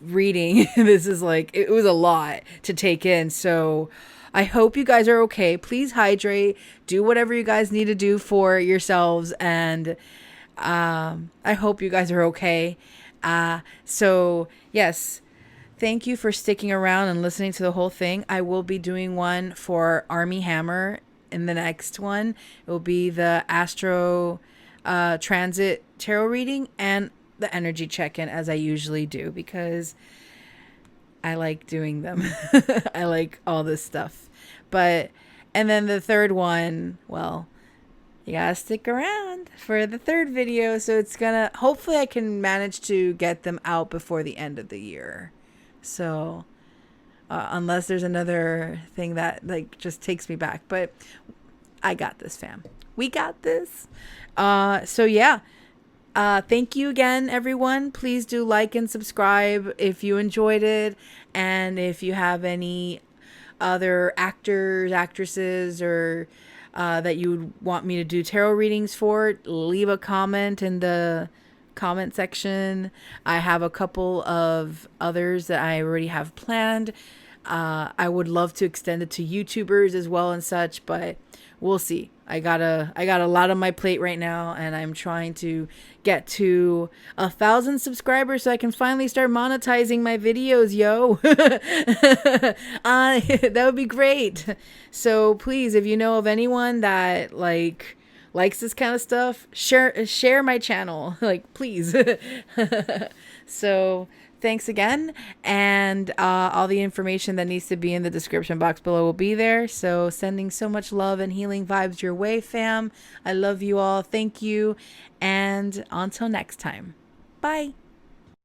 reading. This is it was a lot to take in. So I hope you guys are okay. Please hydrate. Do whatever you guys need to do for yourselves. And I hope you guys are okay. So yes, thank you for sticking around and listening to the whole thing. I will be doing one for Army Hammer in the next one. It will be the Astro Transit Tarot reading and the energy check-in, as I usually do, because I like doing them. I like all this stuff. And then the third one, well, you gotta stick around for the third video. So hopefully I can manage to get them out before the end of the year. So unless there's another thing that just takes me back, but I got this, fam. We got this. So yeah. Thank you again, everyone. Please do like and subscribe if you enjoyed it. And if you have any other actors, actresses, or that you would want me to do tarot readings for, leave a comment in the comment section. I have a couple of others that I already have planned. I would love to extend it to YouTubers as well and such, but we'll see. I got a lot on my plate right now, and I'm trying to get to 1,000 subscribers so I can finally start monetizing my videos, yo. That would be great. So please, if you know of anyone that likes this kind of stuff, share my channel, please. So thanks again, and all the information that needs to be in the description box below will be there. So sending so much love and healing vibes your way, fam. I love you all. Thank you, and until next time, bye.